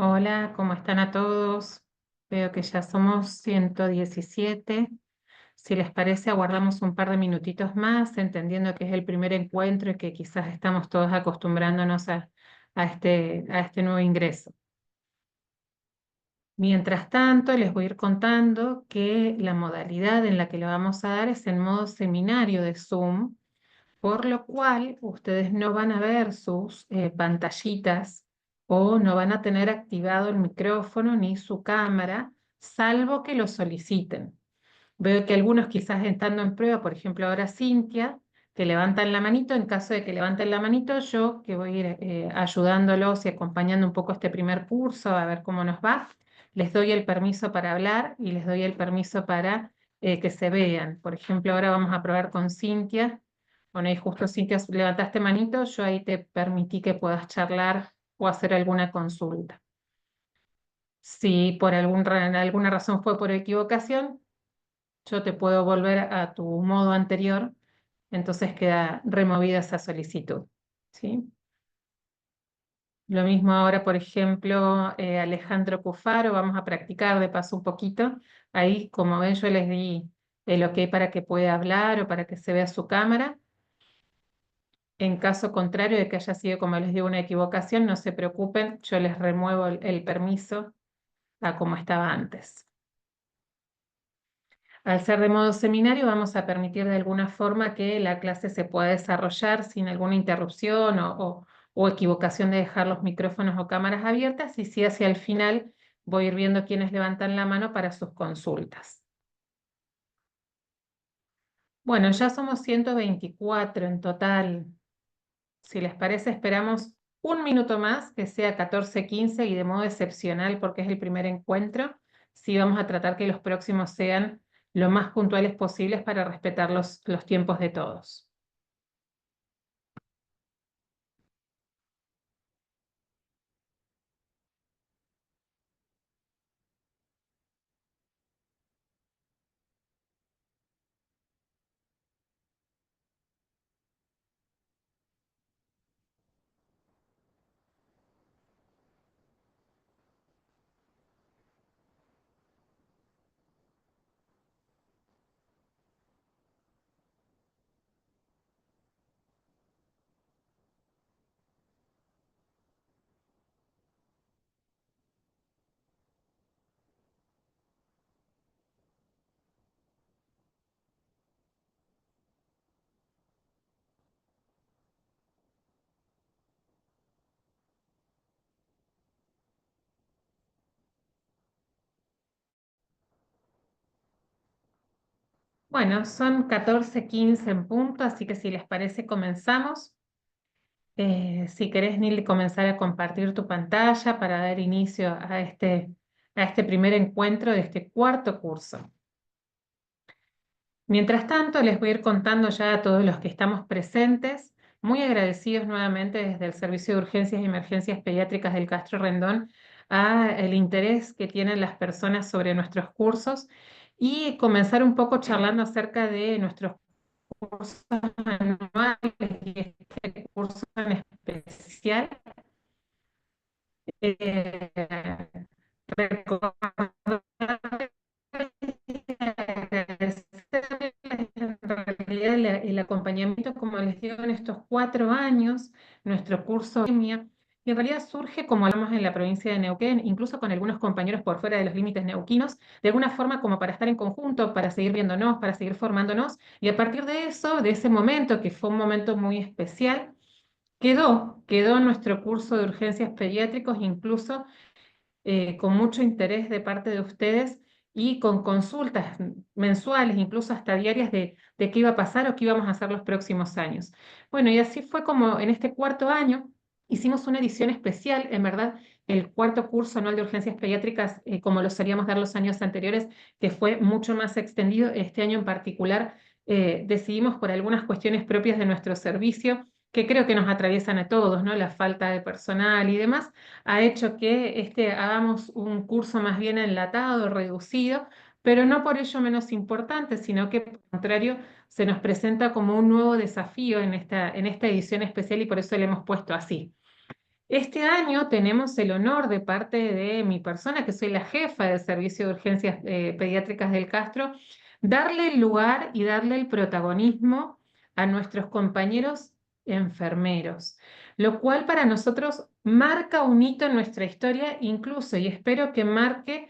Hola, ¿cómo están a todos? Veo que ya somos 117. Si les parece, aguardamos un par de minutitos más, entendiendo que es el primer encuentro y que quizás estamos todos acostumbrándonos a este nuevo ingreso. Mientras tanto, les voy a ir contando que la modalidad en la que le vamos a dar es en modo seminario de Zoom, por lo cual ustedes no van a ver sus pantallitas o no van a tener activado el micrófono ni su cámara, salvo que lo soliciten. Veo que algunos quizás estando en prueba, por ejemplo ahora Cintia, que levantan la manito. En caso de que levanten la manito, yo que voy a ir ayudándolos y acompañando un poco este primer curso a ver cómo nos va, les doy el permiso para hablar y les doy el permiso para que se vean. Por ejemplo, ahora vamos a probar con Cintia. Bueno, ahí justo Cintia levantaste manito, yo ahí te permití que puedas charlar o hacer alguna consulta. Si por alguna razón fue por equivocación, yo te puedo volver a tu modo anterior, entonces queda removida esa solicitud, ¿sí? Lo mismo ahora, por ejemplo, Alejandro Cufaro, vamos a practicar de paso un poquito. Ahí, como ven, yo les di el ok para que pueda hablar o para que se vea su cámara. En caso contrario de que haya sido, como les digo, una equivocación, no se preocupen, yo les remuevo el permiso a como estaba antes. Al ser de modo seminario, vamos a permitir de alguna forma que la clase se pueda desarrollar sin alguna interrupción o equivocación de dejar los micrófonos o cámaras abiertas, y si hacia el final voy a ir viendo quiénes levantan la mano para sus consultas. Bueno, ya somos 124 en total. Si les parece, esperamos un minuto más, que sea 14:15, y de modo excepcional, porque es el primer encuentro, sí vamos a tratar que los próximos sean lo más puntuales posibles para respetar los tiempos de todos. Bueno, son 14:15 en punto, así que si les parece comenzamos. Si querés, Nil, comenzar a compartir tu pantalla para dar inicio a este primer encuentro de este cuarto curso. Mientras tanto, les voy a ir contando ya a todos los que estamos presentes, muy agradecidos nuevamente desde el Servicio de Urgencias y Emergencias Pediátricas del Castro Rendón, a el interés que tienen las personas sobre nuestros cursos, y comenzar un poco charlando acerca de nuestros cursos anuales y este curso en especial. Eh, Recordar en realidad el acompañamiento, como les digo, en estos 4 años, nuestro curso de academia, y en realidad surge, como hablamos en la provincia de Neuquén, incluso con algunos compañeros por fuera de los límites neuquinos, de alguna forma como para estar en conjunto, para seguir viéndonos, para seguir formándonos, y a partir de eso, de ese momento, que fue un momento muy especial, quedó nuestro curso de urgencias pediátricos, incluso con mucho interés de parte de ustedes y con consultas mensuales, incluso hasta diarias, de qué iba a pasar o qué íbamos a hacer los próximos años. Bueno, y así fue como en este cuarto año hicimos una edición especial. En verdad, el cuarto curso anual de urgencias pediátricas, como lo solíamos dar los años anteriores, que fue mucho más extendido, este año en particular decidimos, por algunas cuestiones propias de nuestro servicio, que creo que nos atraviesan a todos, ¿no? La falta de personal y demás, ha hecho que hagamos un curso más bien enlatado, reducido, pero no por ello menos importante, sino que, por el contrario, se nos presenta como un nuevo desafío en esta edición especial, y por eso le hemos puesto así. Este año tenemos el honor de parte de mi persona, que soy la jefa del Servicio de Urgencias Pediátricas del Castro, darle el lugar y darle el protagonismo a nuestros compañeros enfermeros, lo cual para nosotros marca un hito en nuestra historia, incluso, y espero que marque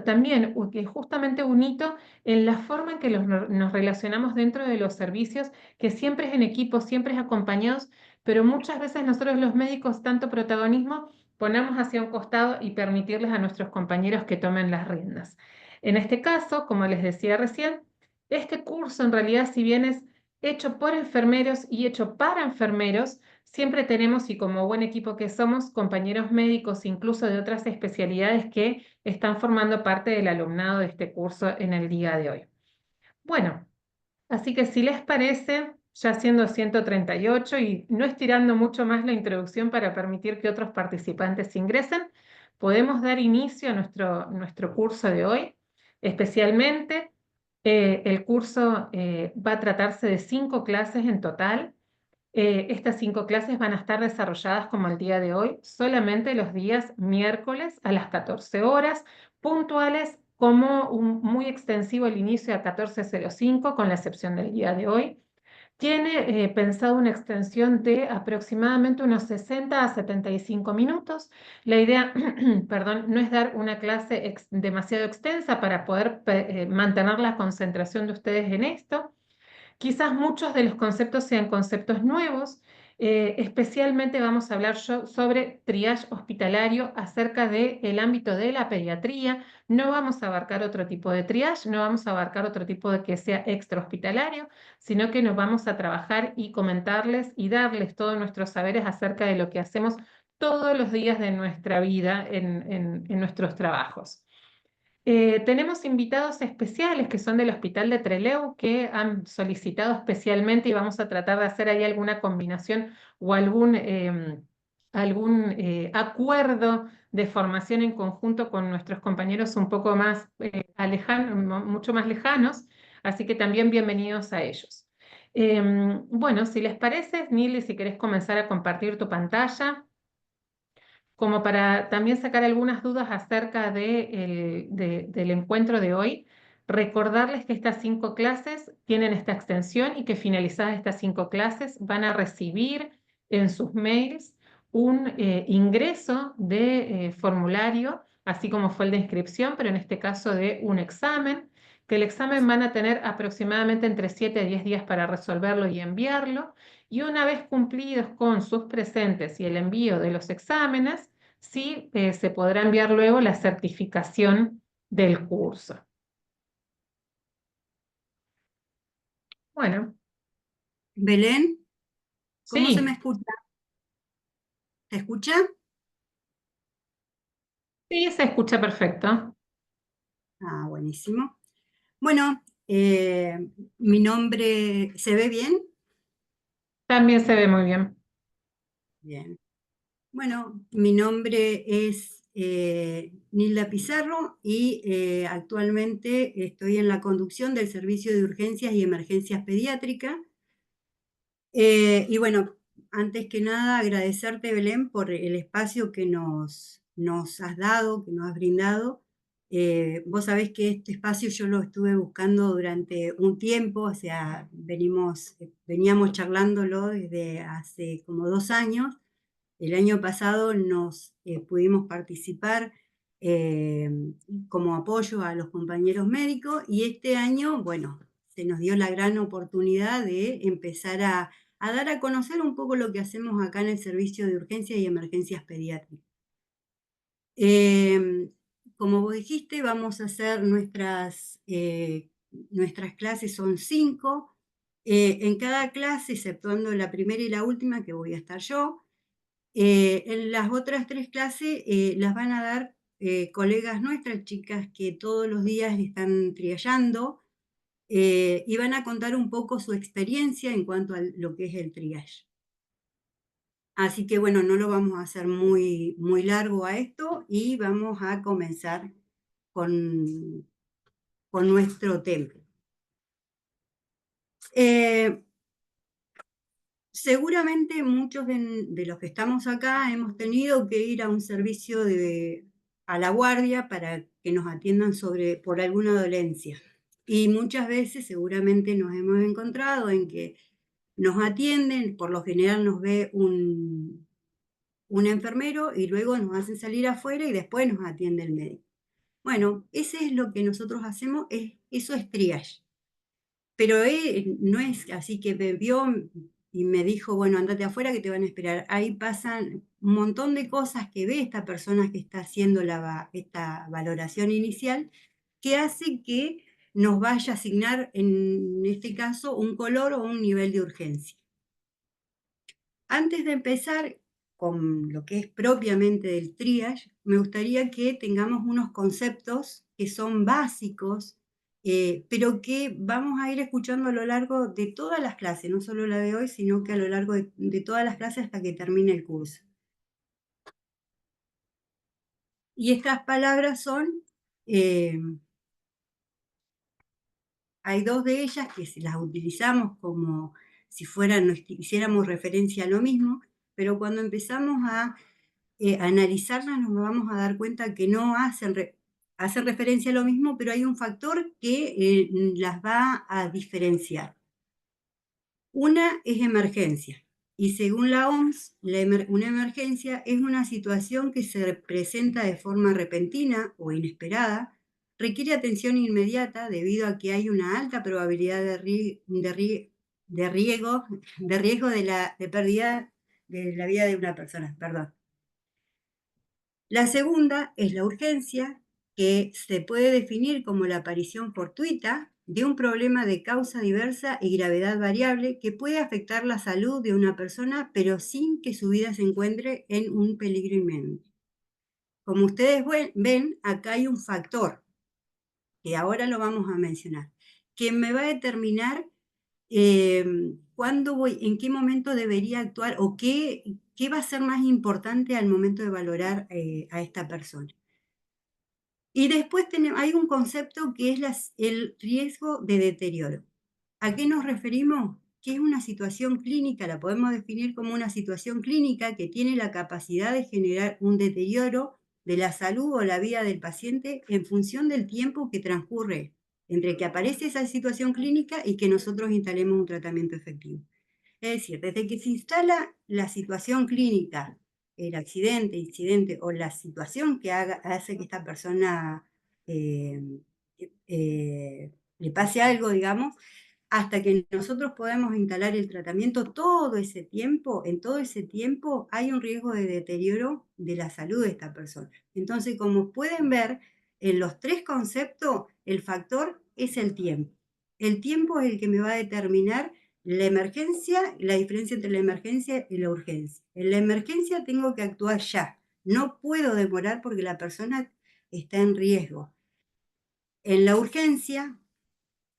también que justamente un hito en la forma en que nos relacionamos dentro de los servicios, que siempre es en equipo, siempre es acompañados, pero muchas veces nosotros los médicos, tanto protagonismo, ponemos hacia un costado y permitirles a nuestros compañeros que tomen las riendas. En este caso, como les decía recién, este curso en realidad, si bien es hecho por enfermeros y hecho para enfermeros, siempre tenemos, y como buen equipo que somos, compañeros médicos, incluso de otras especialidades que están formando parte del alumnado de este curso en el día de hoy. Bueno, así que si les parece, ya siendo 138 y no estirando mucho más la introducción para permitir que otros participantes ingresen, podemos dar inicio a nuestro curso de hoy. Especialmente, el curso va a tratarse de 5 clases en total. Estas 5 clases van a estar desarrolladas como el día de hoy, solamente los días miércoles a las 14 horas, puntuales como muy extensivo el inicio a 14:05, con la excepción del día de hoy. Tiene pensado una extensión de aproximadamente unos 60 a 75 minutos. La idea, perdón, no es dar una clase demasiado extensa para poder mantener la concentración de ustedes en esto. Quizás muchos de los conceptos sean conceptos nuevos. Especialmente vamos a hablar sobre triage hospitalario acerca del ámbito de la pediatría. No vamos a abarcar otro tipo de triage, no vamos a abarcar otro tipo de que sea extrahospitalario, sino que nos vamos a trabajar y comentarles y darles todos nuestros saberes acerca de lo que hacemos todos los días de nuestra vida en nuestros trabajos. Tenemos invitados especiales que son del Hospital de Trelew, que han solicitado especialmente, y vamos a tratar de hacer ahí alguna combinación o algún acuerdo de formación en conjunto con nuestros compañeros un poco más mucho más lejanos, así que también bienvenidos a ellos. Bueno, si les parece, Nili, si querés comenzar a compartir tu pantalla como para también sacar algunas dudas acerca del encuentro de hoy, recordarles que estas 5 clases tienen esta extensión y que finalizadas estas 5 clases van a recibir en sus mails un ingreso de formulario, así como fue el de inscripción, pero en este caso de un examen, que el examen van a tener aproximadamente entre 7 a 10 días para resolverlo y enviarlo. Y una vez cumplidos con sus presentes y el envío de los exámenes, sí se podrá enviar luego la certificación del curso. Bueno, Belén, ¿cómo se me sí, escucha? ¿Se escucha? sí, se escucha perfecto. Ah, buenísimo. Bueno, mi nombre, ¿se ve bien? También se ve muy bien. Bien. Bueno, mi nombre es Nilda Pizarro y actualmente estoy en la conducción del Servicio de Urgencias y Emergencias Pediátricas. Y bueno, antes que nada agradecerte, Belén, por el espacio que nos has dado, que nos has brindado. Vos sabés que este espacio yo lo estuve buscando durante un tiempo, o sea, veníamos charlándolo desde hace como 2 años. El año pasado nos pudimos participar eh, como apoyo a los compañeros médicos y este año, bueno, se nos dio la gran oportunidad de empezar a dar a conocer un poco lo que hacemos acá en el Servicio de Urgencias y Emergencias Pediátricas. Eh, Como vos dijiste, vamos a hacer nuestras clases, son 5. En cada clase, exceptuando la primera y la última, que voy a estar yo, en las otras 3 clases las van a dar colegas nuestras, chicas que todos los días están triallando y van a contar un poco su experiencia en cuanto a lo que es el triage. Así que bueno, no lo vamos a hacer muy, muy largo a esto y vamos a comenzar con, con nuestro tema. Seguramente muchos de los que estamos acá hemos tenido que ir a un servicio a la guardia para que nos atiendan por alguna dolencia. Y muchas veces seguramente nos hemos encontrado en que nos atienden, por lo general nos ve un enfermero y luego nos hacen salir afuera y después nos atiende el médico. Bueno, ese es lo que nosotros hacemos, eso es triage. Pero no es así que me vio y me dijo, bueno, andate afuera que te van a esperar. Ahí pasan un montón de cosas que ve esta persona que está haciendo esta valoración inicial, que hace que nos vaya a asignar, en este caso, un color o un nivel de urgencia. Antes de empezar con lo que es propiamente del triage, me gustaría que tengamos unos conceptos que son básicos, pero que vamos a ir escuchando a lo largo de todas las clases, no solo la de hoy, sino que a lo largo de todas las clases hasta que termine el curso. Y estas palabras son, hay dos de ellas que si las utilizamos como si hiciéramos referencia a lo mismo, pero cuando empezamos a analizarlas nos vamos a dar cuenta que no hacen referencia a lo mismo, pero hay un factor que las va a diferenciar. Una es emergencia, y según la OMS, una emergencia es una situación que se presenta de forma repentina o inesperada, requiere atención inmediata debido a que hay una alta probabilidad de riesgo de pérdida de la vida de una persona. Perdón. La segunda es la urgencia, que se puede definir como la aparición fortuita de un problema de causa diversa y gravedad variable que puede afectar la salud de una persona, pero sin que su vida se encuentre en un peligro inminente. Como ustedes ven, acá hay un factor, que ahora lo vamos a mencionar, que me va a determinar en qué momento debería actuar o qué va a ser más importante al momento de valorar a esta persona. Y después hay un concepto que es el riesgo de deterioro. ¿A qué nos referimos? Que es una situación clínica, la podemos definir como una situación clínica que tiene la capacidad de generar un deterioro de la salud o la vida del paciente en función del tiempo que transcurre entre que aparece esa situación clínica y que nosotros instalemos un tratamiento efectivo. Es decir, desde que se instala la situación clínica, el accidente, incidente o la situación que hace que esta persona eh, le pase algo, digamos, hasta que nosotros podamos instalar el tratamiento, en todo ese tiempo hay un riesgo de deterioro de la salud de esta persona. Entonces, como pueden ver, en los tres conceptos, el factor es el tiempo. El tiempo es el que me va a determinar la emergencia, la diferencia entre la emergencia y la urgencia. En la emergencia tengo que actuar ya. No puedo demorar porque la persona está en riesgo. En la urgencia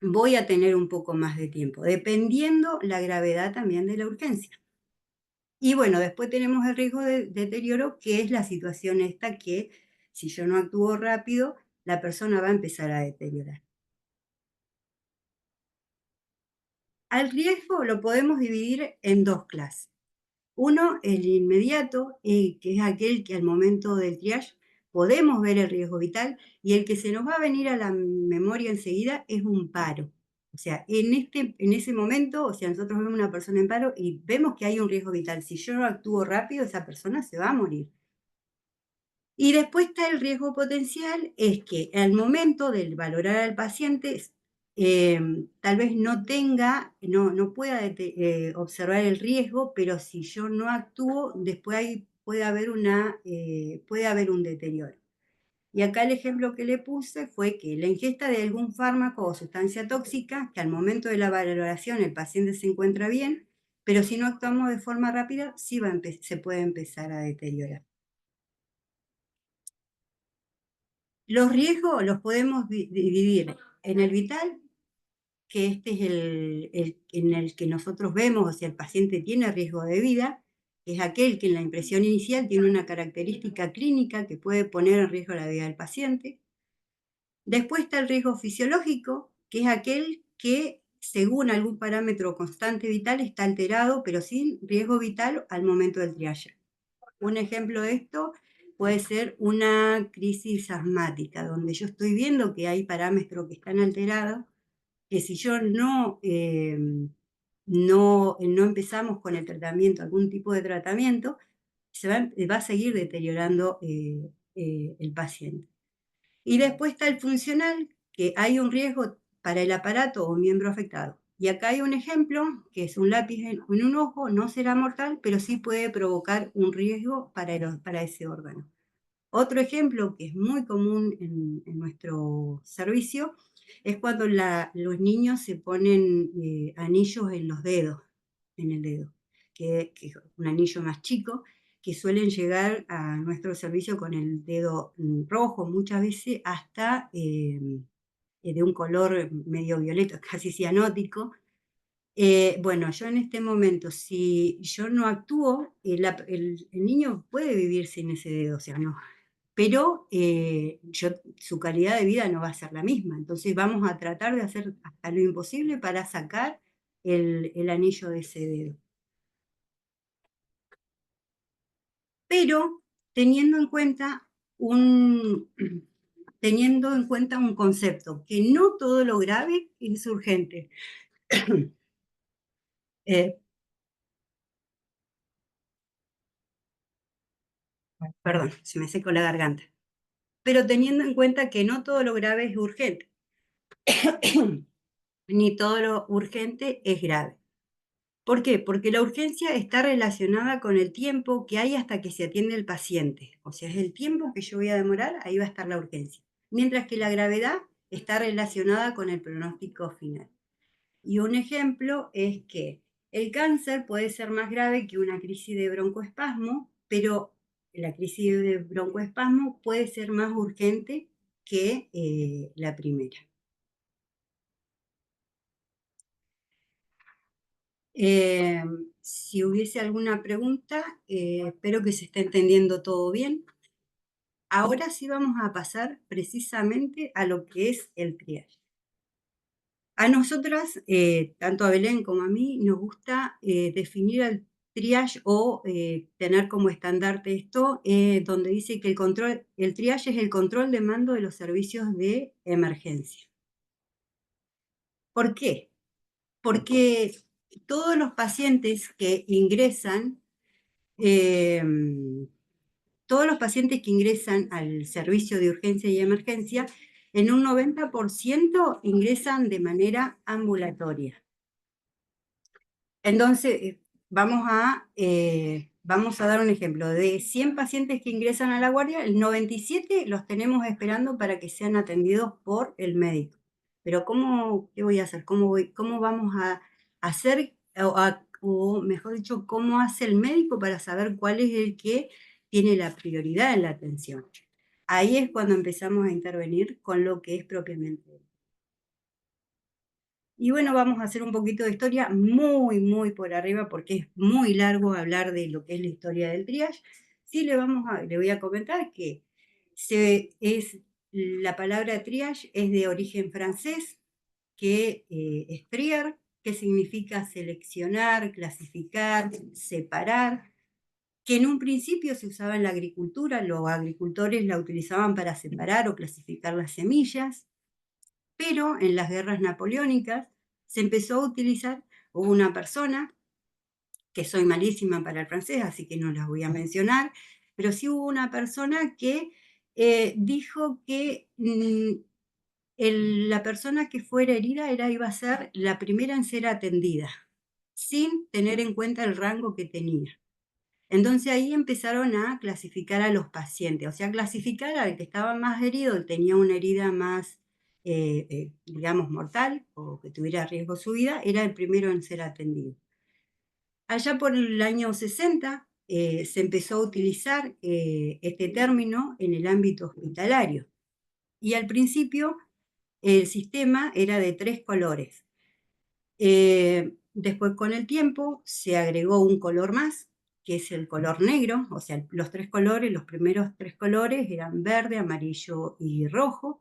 voy a tener un poco más de tiempo, dependiendo la gravedad también de la urgencia. Y bueno, después tenemos el riesgo de deterioro, que es la situación esta que si yo no actúo rápido, la persona va a empezar a deteriorar. Al riesgo lo podemos dividir en dos clases. Uno, el inmediato, que es aquel que al momento del triage podemos ver el riesgo vital, y el que se nos va a venir a la memoria enseguida es un paro. O sea, en ese momento, o sea, nosotros vemos una persona en paro y vemos que hay un riesgo vital. Si yo no actúo rápido, esa persona se va a morir. Y después está el riesgo potencial, es que al momento de valorar al paciente, tal vez no pueda observar el riesgo, pero si yo no actúo, después ahí puede haber un deterioro. Y acá el ejemplo que le puse fue que la ingesta de algún fármaco o sustancia tóxica, que al momento de la valoración el paciente se encuentra bien, pero si no actuamos de forma rápida, sí se puede empezar a deteriorar. Los riesgos los podemos dividir en el vital, que este es en el que nosotros vemos si el paciente tiene riesgo de vida, que es aquel que en la impresión inicial tiene una característica clínica que puede poner en riesgo la vida del paciente. Después está el riesgo fisiológico, que es aquel que según algún parámetro constante vital, está alterado, pero sin riesgo vital al momento del triaje. Un ejemplo de esto puede ser una crisis asmática, donde yo estoy viendo que hay parámetros que están alterados, que si yo no empezamos con el tratamiento, algún tipo de tratamiento, va a seguir deteriorando el paciente. Y después está el funcional, que hay un riesgo para el aparato o miembro afectado. Y acá hay un ejemplo, que es un lápiz en un ojo, no será mortal, pero sí puede provocar un riesgo para ese órgano. Otro ejemplo que es muy común en nuestro servicio es cuando los niños se ponen anillos en los dedos, en el dedo, que es un anillo más chico, que suelen llegar a nuestro servicio con el dedo rojo, muchas veces hasta de un color medio violeta, casi cianótico. Bueno, yo en este momento, si yo no actúo, el niño puede vivir sin ese dedo, o sea, no, pero su calidad de vida no va a ser la misma. Entonces vamos a tratar de hacer hasta lo imposible para sacar el anillo de ese dedo. Pero teniendo en cuenta teniendo en cuenta un concepto, que no todo lo grave es urgente. Perdón, se me secó la garganta. Pero teniendo en cuenta que no todo lo grave es urgente, ni todo lo urgente es grave. ¿Por qué? Porque la urgencia está relacionada con el tiempo que hay hasta que se atiende el paciente. O sea, es el tiempo que yo voy a demorar, ahí va a estar la urgencia. Mientras que la gravedad está relacionada con el pronóstico final. Y un ejemplo es que el cáncer puede ser más grave que una crisis de broncoespasmo, pero la crisis de broncoespasmo puede ser más urgente que la primera. Si hubiese alguna pregunta, espero que se esté entendiendo todo bien. Ahora sí vamos a pasar precisamente a lo que es el triage. A nosotras, tanto a Belén como a mí, nos gusta definir el triage o tener como estandarte esto, donde dice que el triage es el control de mando de los servicios de emergencia. ¿Por qué? Porque todos los pacientes que ingresan, todos los pacientes que ingresan al servicio de urgencia y emergencia, en un 90% ingresan de manera ambulatoria. Entonces, vamos a dar un ejemplo. De 100 pacientes que ingresan a la guardia, el 97 los tenemos esperando para que sean atendidos por el médico. Pero ¿qué voy a hacer? ¿Cómo vamos a hacer, o mejor dicho, cómo hace el médico para saber cuál es el que tiene la prioridad en la atención? Ahí es cuando empezamos a intervenir con lo que es propiamente. Y bueno, vamos a hacer un poquito de historia muy por arriba porque es muy largo hablar de lo que es la historia del triage. Sí, le voy a comentar que la palabra triage es de origen francés, que es trier, que significa seleccionar, clasificar, separar, que en un principio se usaba en la agricultura, los agricultores la utilizaban para separar o clasificar las semillas, pero en las guerras napoleónicas se empezó a utilizar, hubo una persona, que soy malísima para el francés, así que no las voy a mencionar, pero sí hubo una persona que dijo que la persona que fuera herida iba a ser la primera en ser atendida, sin tener en cuenta el rango que tenía. Entonces ahí empezaron a clasificar a los pacientes, o sea, clasificar al que estaba más herido, tenía una herida más, digamos, mortal o que tuviera riesgo su vida, era el primero en ser atendido. Allá por el año 60 se empezó a utilizar este término en el ámbito hospitalario y al principio el sistema era de 3 colores. Después con el tiempo se agregó un color más, que es el color negro, o sea, los 3 colores, los primeros 3 colores eran verde, amarillo y rojo.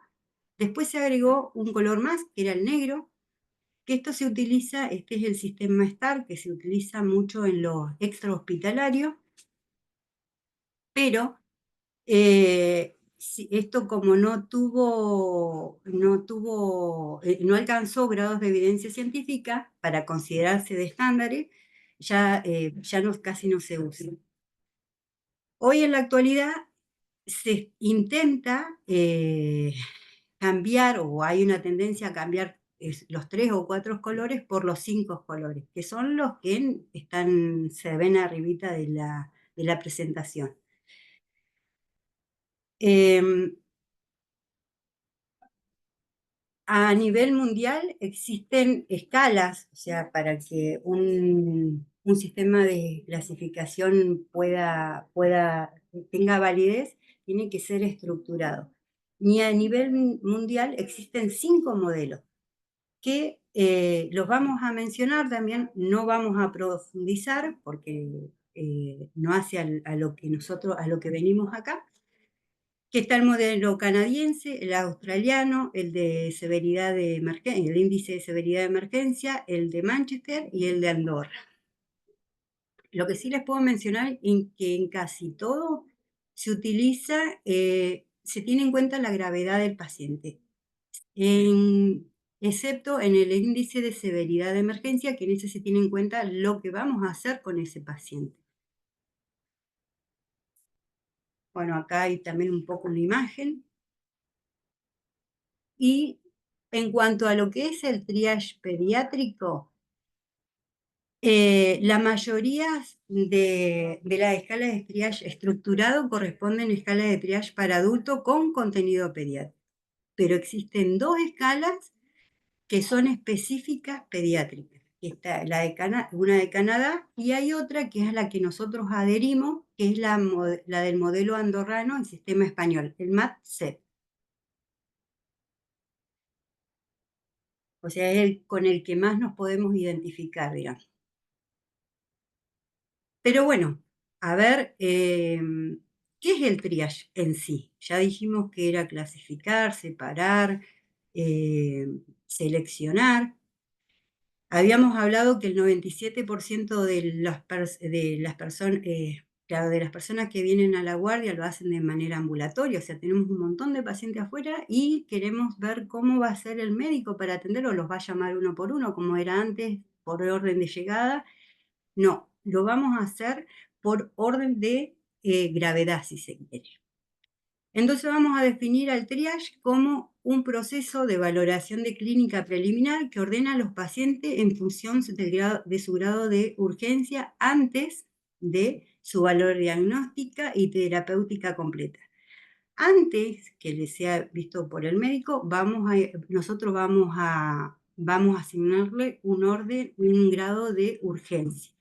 Después se agregó un color más, que era el negro, que esto se utiliza, este es el sistema STAR, que se utiliza mucho en los extrahospitalarios, pero esto como no alcanzó grados de evidencia científica para considerarse de estándares, ya casi no se usa. Hoy en la actualidad se intenta cambiar, o hay una tendencia a cambiar los 3 o 4 colores por los 5 colores, que son los que se ven arribita de la presentación. A nivel mundial existen escalas, o sea, para que un sistema de clasificación tenga validez, tiene que ser estructurado. Y a nivel mundial existen 5 modelos que los vamos a mencionar también, no vamos a profundizar porque no hace a lo que venimos acá, que está el modelo canadiense, el australiano, el de severidad de emergencia, el índice de severidad de emergencia, el de Manchester y el de Andorra. Lo que sí les puedo mencionar es que en casi todo se utiliza, se tiene en cuenta la gravedad del paciente, excepto en el índice de severidad de emergencia, que en ese se tiene en cuenta lo que vamos a hacer con ese paciente. Bueno, acá hay también un poco una imagen. Y en cuanto a lo que es el triage pediátrico, la mayoría de las escalas de triage estructurado corresponden a escalas de triage para adulto con contenido pediátrico. Pero existen 2 escalas que son específicas pediátricas. Está una de Canadá y hay otra que es la que nosotros adherimos, que es la del modelo andorrano, el sistema español, el MAT-CEP. O sea, es el con el que más nos podemos identificar, digamos. Pero bueno, a ver, ¿qué es el triage en sí? Ya dijimos que era clasificar, separar, seleccionar. Habíamos hablado que el 97% de las personas, claro, de las personas que vienen a la guardia lo hacen de manera ambulatoria, o sea, tenemos un montón de pacientes afuera y queremos ver cómo va a ser el médico para atenderlos, los va a llamar uno por uno, como era antes, por orden de llegada. No, lo vamos a hacer por orden de gravedad, si se quiere. Entonces vamos a definir al triage como un proceso de valoración de clínica preliminar que ordena a los pacientes en función de su grado de urgencia antes de su valor diagnóstica y terapéutica completa. Antes que le sea visto por el médico, nosotros vamos a asignarle un grado de urgencia.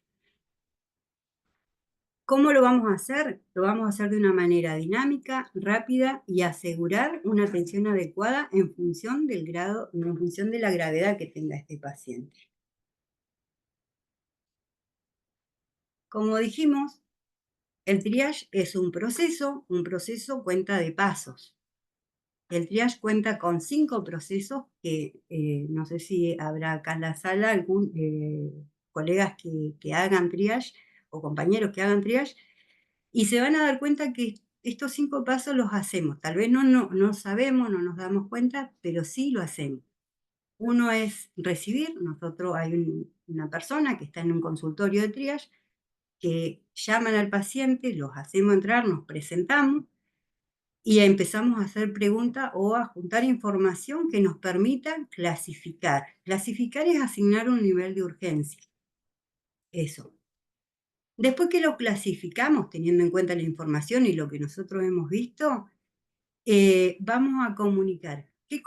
¿Cómo lo vamos a hacer? Lo vamos a hacer de una manera dinámica, rápida y asegurar una atención adecuada en función del grado, en función de la gravedad que tenga este paciente. Como dijimos, el triage es un proceso cuenta de pasos. El triage cuenta con 5 procesos que no sé si habrá acá en la sala algún colegas que hagan triage o compañeros que hagan triage, y se van a dar cuenta que estos 5 pasos los hacemos. Tal vez no sabemos, no nos damos cuenta, pero sí lo hacemos. Uno es recibir. Hay una persona que está en un consultorio de triage, que llaman al paciente, los hacemos entrar, nos presentamos y empezamos a hacer preguntas o a juntar información que nos permita clasificar. Clasificar es asignar un nivel de urgencia. Eso. Después que lo clasificamos, teniendo en cuenta la información y lo que nosotros hemos visto, vamos a comunicar. ¿Qué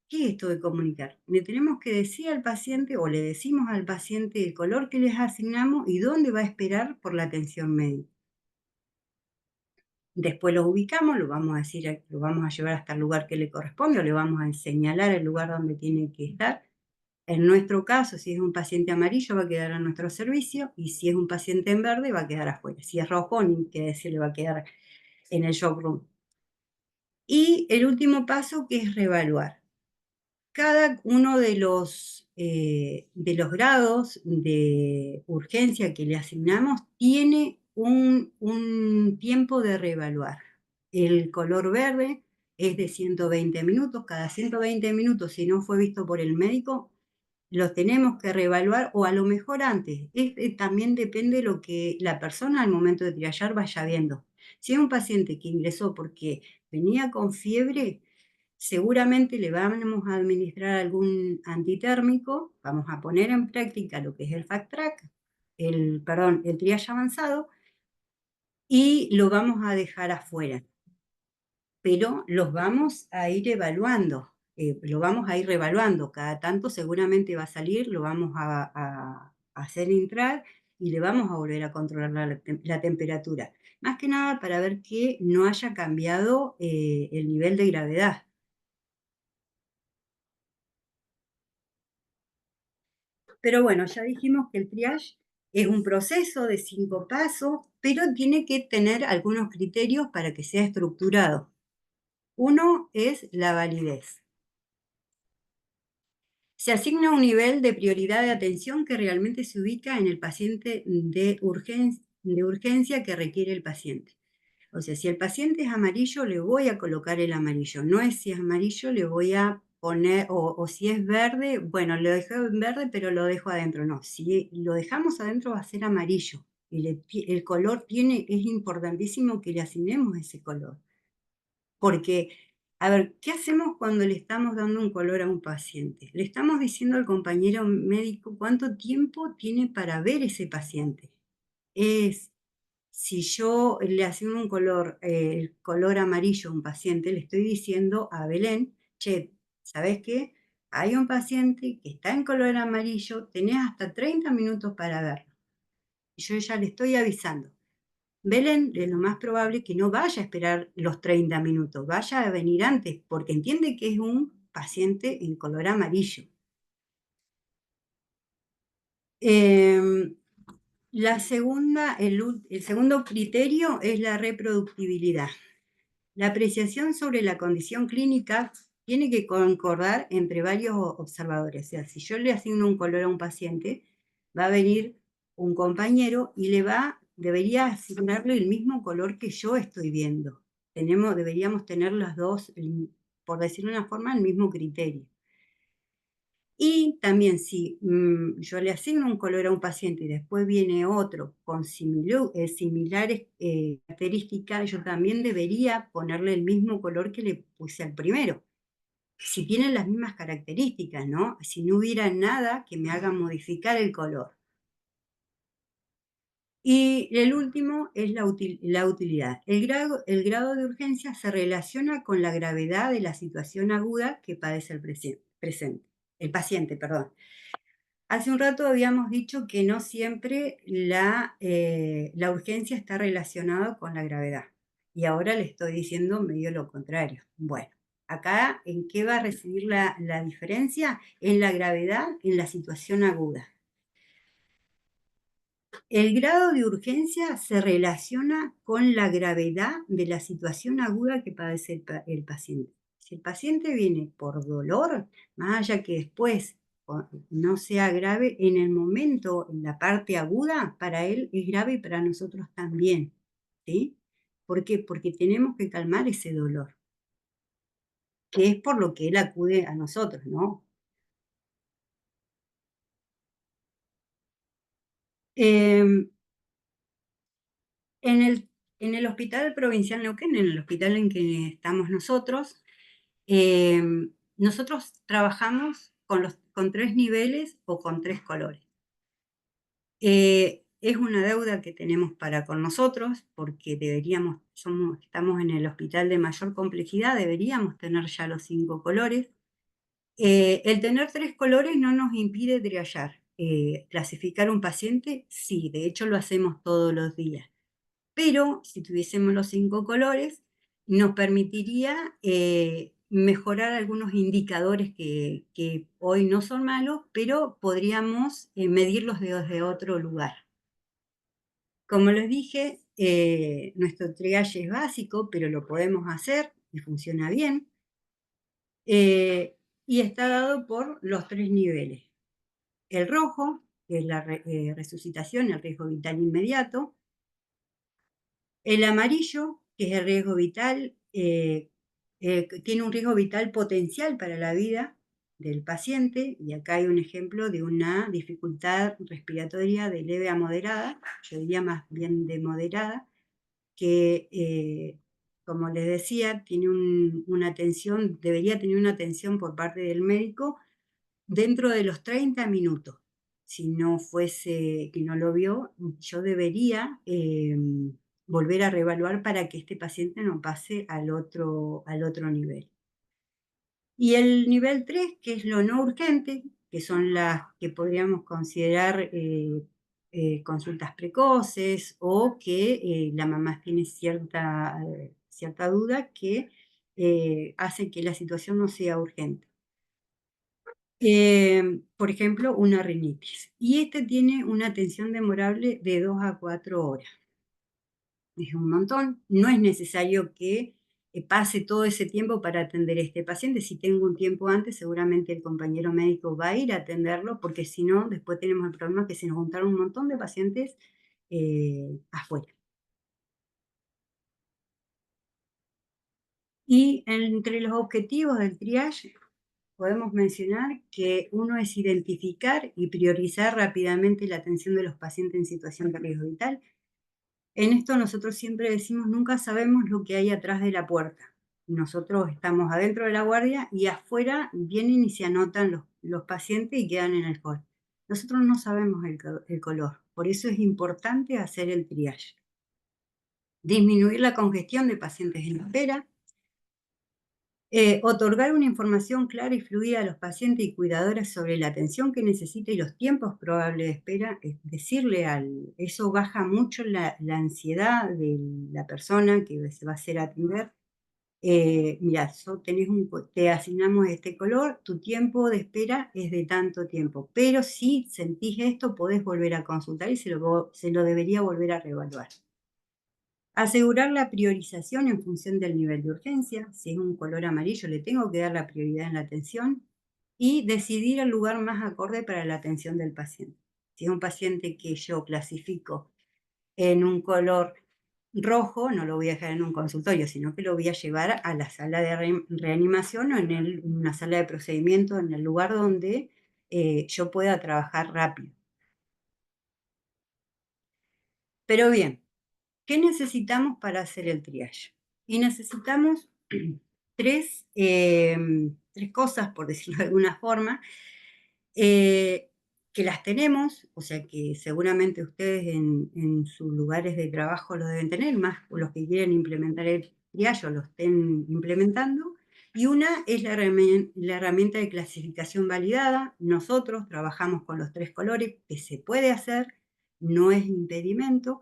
es esto de comunicar? Le tenemos que decir al paciente o le decimos al paciente el color que les asignamos y dónde va a esperar por la atención médica. Después lo ubicamos, lo vamos a llevar hasta el lugar que le corresponde o le vamos a señalar el lugar donde tiene que estar. En nuestro caso, si es un paciente amarillo, va a quedar a nuestro servicio, y si es un paciente en verde, va a quedar afuera. Si es rojo, ni que decirle, va a quedar en el shock room. Y el último paso, que es reevaluar. Cada uno de los de los grados de urgencia que le asignamos tiene un tiempo de reevaluar. El color verde es de 120 minutos. Cada 120 minutos, si no fue visto por el médico, lo tenemos que reevaluar o a lo mejor antes. También depende de lo que la persona al momento de triallar vaya viendo. Si es un paciente que ingresó porque venía con fiebre, seguramente le vamos a administrar algún antitérmico, vamos a poner en práctica lo que es el fast track, el triage avanzado, y lo vamos a dejar afuera. Pero los vamos a ir evaluando, lo vamos a ir reevaluando. Cada tanto seguramente va a salir, lo vamos a hacer entrar y le vamos a volver a controlar la temperatura. Más que nada para ver que no haya cambiado el nivel de gravedad. Pero bueno, ya dijimos que el triage es un proceso de 5 pasos, pero tiene que tener algunos criterios para que sea estructurado. Uno es la validez. Se asigna un nivel de prioridad de atención que realmente se ubica en el paciente de urgencia que requiere el paciente. O sea, si el paciente es amarillo, le voy a colocar el amarillo. No es si es amarillo, le voy a poner, o si es verde, bueno, lo dejo en verde, pero lo dejo adentro. No, si lo dejamos adentro va a ser amarillo. El color es importantísimo que le asignemos ese color. Porque, a ver, ¿qué hacemos cuando le estamos dando un color a un paciente? Le estamos diciendo al compañero médico cuánto tiempo tiene para ver ese paciente. Si yo le asigno un color, el color amarillo a un paciente, le estoy diciendo a Belén, che, ¿sabes qué? Hay un paciente que está en color amarillo, tenés hasta 30 minutos para verlo. Y yo ya le estoy avisando. Belén es lo más probable que no vaya a esperar los 30 minutos, vaya a venir antes, porque entiende que es un paciente en color amarillo. El segundo criterio es la reproductibilidad. La apreciación sobre la condición clínica tiene que concordar entre varios observadores. O sea, si yo le asigno un color a un paciente, va a venir un compañero y debería asignarle el mismo color que yo estoy viendo. Deberíamos tener las dos, por decirlo de una forma, el mismo criterio. Y también si yo le asigno un color a un paciente y después viene otro con similares características, yo también debería ponerle el mismo color que le puse al primero. Si tienen las mismas características, ¿no? Si no hubiera nada que me haga modificar el color. Y el último es la utilidad. El grado de urgencia se relaciona con la gravedad de la situación aguda que padece el paciente, perdón. Hace un rato habíamos dicho que no siempre la urgencia está relacionada con la gravedad. Y ahora le estoy diciendo medio lo contrario. Bueno, acá, ¿en qué va a residir la diferencia? En la gravedad, en la situación aguda. El grado de urgencia se relaciona con la gravedad de la situación aguda que padece el paciente. Si el paciente viene por dolor, más allá que después no sea grave, en el momento, en la parte aguda, para él es grave y para nosotros también. ¿Sí? ¿Por qué? Porque tenemos que calmar ese dolor, que es por lo que él acude a nosotros, ¿no? Em, En el Hospital Provincial Neuquén, en el hospital en que estamos nosotros, nosotros trabajamos con 3 niveles o con 3 colores. Es una deuda que tenemos para con nosotros, porque estamos en el hospital de mayor complejidad, deberíamos tener ya los 5 colores. El tener 3 colores no nos impide triallar. ¿Clasificar un paciente? Sí, de hecho lo hacemos todos los días. Pero si tuviésemos los 5 colores, nos permitiría mejorar algunos indicadores que hoy no son malos, pero podríamos medirlos desde otro lugar. Como les dije, nuestro triage es básico, pero lo podemos hacer y funciona bien. Y está dado por los 3 niveles. El rojo, que es la resucitación, el riesgo vital inmediato. El amarillo, que es el riesgo vital, que tiene un riesgo vital potencial para la vida del paciente, y acá hay un ejemplo de una dificultad respiratoria de leve a moderada, yo diría más bien de moderada, que, como les decía, tiene una atención, debería tener una atención por parte del médico dentro de los 30 minutos. Si no fuese que no lo vio, yo debería volver a reevaluar para que este paciente no pase al otro nivel. Y el nivel 3, que es lo no urgente, que son las que podríamos considerar consultas precoces o que la mamá tiene cierta duda que hace que la situación no sea urgente. Por ejemplo, una rinitis. Y este tiene una atención demorable de 2 a 4 horas. Es un montón. No es necesario que pase todo ese tiempo para atender a este paciente. Si tengo un tiempo antes, seguramente el compañero médico va a ir a atenderlo, porque si no, después tenemos el problema que se nos juntaron un montón de pacientes afuera. Y entre los objetivos del triage, podemos mencionar que uno es identificar y priorizar rápidamente la atención de los pacientes en situación de riesgo vital. En esto nosotros siempre decimos, nunca sabemos lo que hay atrás de la puerta. Nosotros estamos adentro de la guardia y afuera vienen y se anotan los pacientes y quedan en el hall. Nosotros no sabemos el color, por eso es importante hacer el triage. Disminuir la congestión de pacientes en espera, otorgar una información clara y fluida a los pacientes y cuidadores sobre la atención que necesita y los tiempos probables de espera, es decirle eso baja mucho la ansiedad de la persona que se va a hacer atender. Mira, te asignamos este color, tu tiempo de espera es de tanto tiempo, pero si sentís esto, podés volver a consultar y se lo debería volver a reevaluar. Asegurar la priorización en función del nivel de urgencia. Si es un color amarillo, le tengo que dar la prioridad en la atención. Y decidir el lugar más acorde para la atención del paciente. Si es un paciente que yo clasifico en un color rojo, no lo voy a dejar en un consultorio, sino que lo voy a llevar a la sala de reanimación o en una sala de procedimiento, en el lugar donde yo pueda trabajar rápido. Pero bien, ¿qué necesitamos para hacer el triage? Y necesitamos tres cosas, por decirlo de alguna forma, que las tenemos, o sea que seguramente ustedes en sus lugares de trabajo lo deben tener, más los que quieren implementar el triage lo estén implementando. Y una es la herramienta de clasificación validada. Nosotros trabajamos con los 3 colores, que se puede hacer, no es impedimento.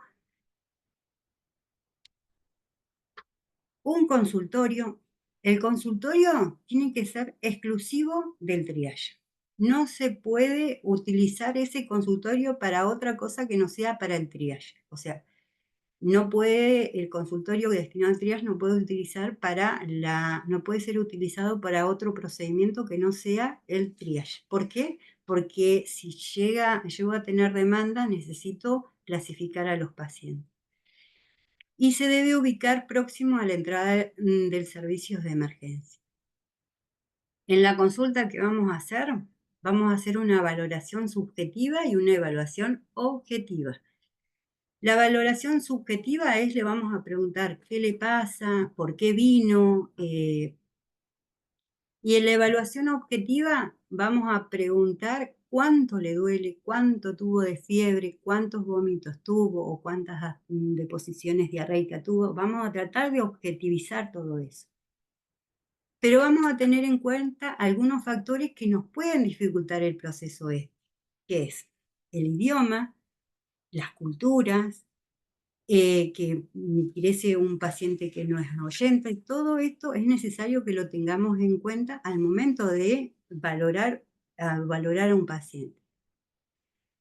Un consultorio, el consultorio tiene que ser exclusivo del triage. No se puede utilizar ese consultorio para otra cosa que no sea para el triage. O sea, el consultorio destinado al triage no puede no puede ser utilizado para otro procedimiento que no sea el triage. ¿Por qué? Porque si llego a tener demanda, necesito clasificar a los pacientes. Y se debe ubicar próximo a la entrada del servicio de emergencia. En la consulta que vamos a hacer una valoración subjetiva y una evaluación objetiva. La valoración subjetiva le vamos a preguntar qué le pasa, por qué vino, y en la evaluación objetiva vamos a preguntar cuánto le duele, cuánto tuvo de fiebre, cuántos vómitos tuvo o cuántas deposiciones diarreicas tuvo. Vamos a tratar de objetivizar todo eso. Pero vamos a tener en cuenta algunos factores que nos pueden dificultar el proceso que es el idioma, las culturas, que ingrese un paciente que no es oyente. Todo esto es necesario que lo tengamos en cuenta al momento de valorar a un paciente.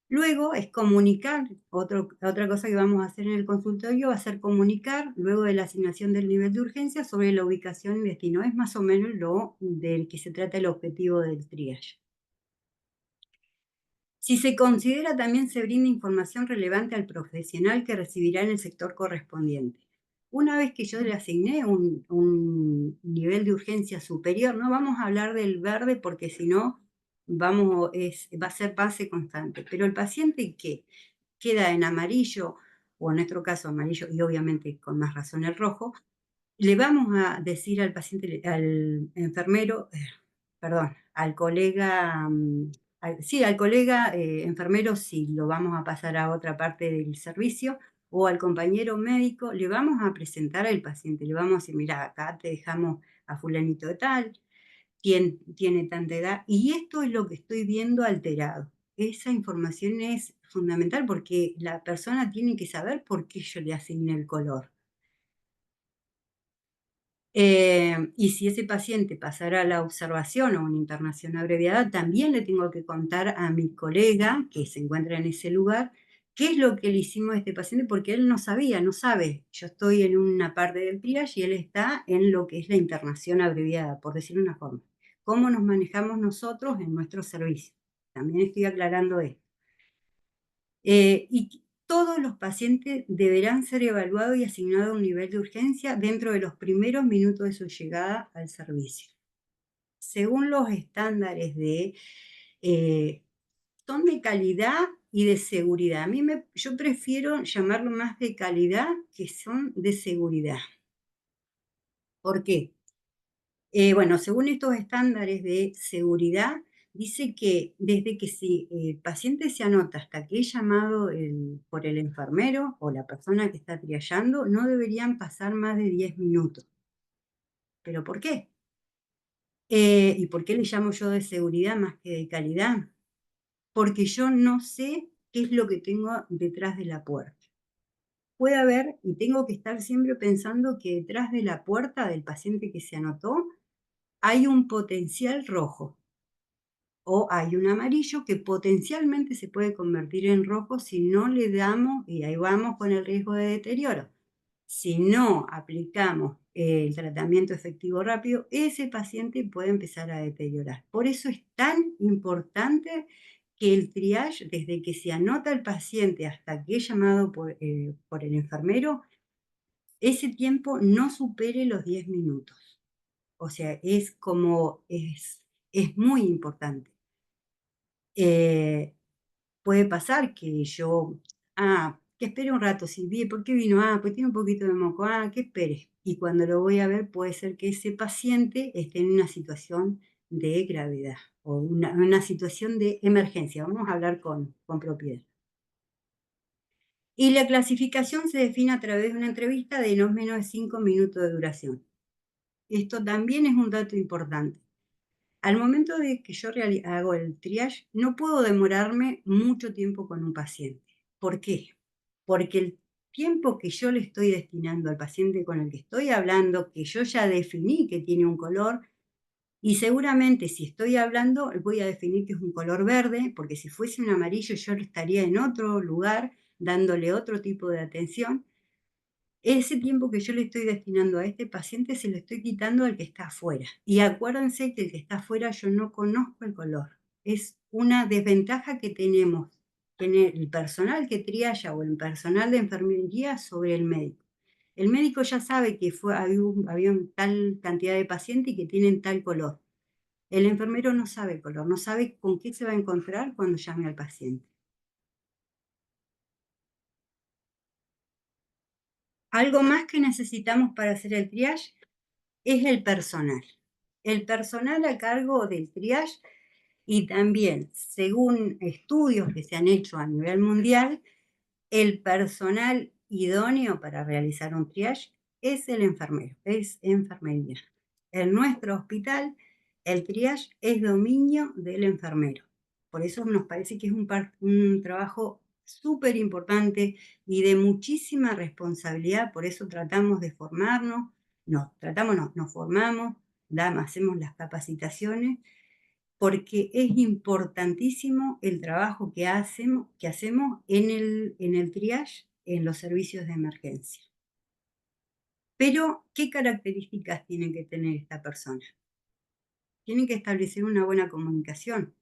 Luego es comunicar, otra cosa que vamos a hacer en el consultorio va a ser comunicar, luego de la asignación del nivel de urgencia, sobre la ubicación y destino. Es más o menos lo del que se trata el objetivo del triage. Si se considera, también se brinda información relevante al profesional que recibirá en el sector correspondiente. Una vez que yo le asigné un nivel de urgencia superior, no vamos a hablar del verde porque si no va a ser base constante, pero el paciente que queda en amarillo, o en nuestro caso amarillo y obviamente con más razón el rojo, le vamos a decir al paciente, al enfermero, perdón, al colega, sí, al colega enfermero, si lo vamos a pasar a otra parte del servicio, o al compañero médico, le vamos a presentar al paciente, le vamos a decir, mira, acá te dejamos a fulanito de tal, tiene tanta edad, y esto es lo que estoy viendo alterado. Esa información es fundamental porque la persona tiene que saber por qué yo le asigné el color. Y si ese paciente pasara a la observación o una internación abreviada, también le tengo que contar a mi colega que se encuentra en ese lugar qué es lo que le hicimos a este paciente, porque él no sabía, no sabe. Yo estoy en una parte del triage y él está en lo que es la internación abreviada, por decirlo de una forma. ¿Cómo nos manejamos nosotros en nuestro servicio? También estoy aclarando esto. Y todos los pacientes deberán ser evaluados y asignados a un nivel de urgencia dentro de los primeros minutos de su llegada al servicio. Según los estándares eh, son de calidad y de seguridad. Yo prefiero llamarlo más de calidad que son de seguridad. ¿Por qué? Bueno, según estos estándares de seguridad, dice que desde que el paciente se anota hasta que es llamado por el enfermero o la persona que está triallando, no deberían pasar más de 10 minutos. ¿Pero por qué? ¿Y por qué le llamo yo de seguridad más que de calidad? Porque yo no sé qué es lo que tengo detrás de la puerta. Puede haber, y tengo que estar siempre pensando que detrás de la puerta del paciente que se anotó hay un potencial rojo. O hay un amarillo que potencialmente se puede convertir en rojo si no le damos, y ahí vamos con el riesgo de deterioro. Si no aplicamos el tratamiento efectivo rápido, ese paciente puede empezar a deteriorar. Por eso es tan importante que el triage, desde que se anota el paciente hasta que es llamado por el enfermero, ese tiempo no supere los 10 minutos. O sea, es muy importante. Puede pasar que que espere un rato, si vi, ¿por qué vino? Pues tiene un poquito de moco, que espere. Y cuando lo voy a ver, puede ser que ese paciente esté en una situación de gravedad o una situación de emergencia. Vamos a hablar con propiedad. Y la clasificación se define a través de una entrevista de no menos de 5 minutos de duración. Esto también es un dato importante. Al momento de que yo hago el triage, no puedo demorarme mucho tiempo con un paciente. ¿Por qué? Porque el tiempo que yo le estoy destinando al paciente con el que estoy hablando, que yo ya definí que tiene un color, y seguramente si estoy hablando voy a definir que es un color verde, porque si fuese un amarillo yo estaría en otro lugar dándole otro tipo de atención. Ese tiempo que yo le estoy destinando a este paciente se lo estoy quitando al que está afuera. Y acuérdense que el que está afuera yo no conozco el color. Es una desventaja que tenemos tener el personal que trialla o el personal de enfermería sobre el médico. El médico ya sabe que había tal cantidad de pacientes y que tienen tal color. El enfermero no sabe el color, no sabe con qué se va a encontrar cuando llame al paciente. Algo más que necesitamos para hacer el triage es el personal. El personal a cargo del triage y también, según estudios que se han hecho a nivel mundial, el personal idóneo para realizar un triage es el enfermero, es enfermería. En nuestro hospital, el triage es dominio del enfermero. Por eso nos parece que es un trabajo súper importante y de muchísima responsabilidad. Por eso tratamos de formarnos, nos formamos, hacemos las capacitaciones, porque es importantísimo el trabajo que hacemos en el triage en los servicios de emergencia. Pero, ¿qué características tiene que tener esta persona? Tiene que establecer una buena comunicación,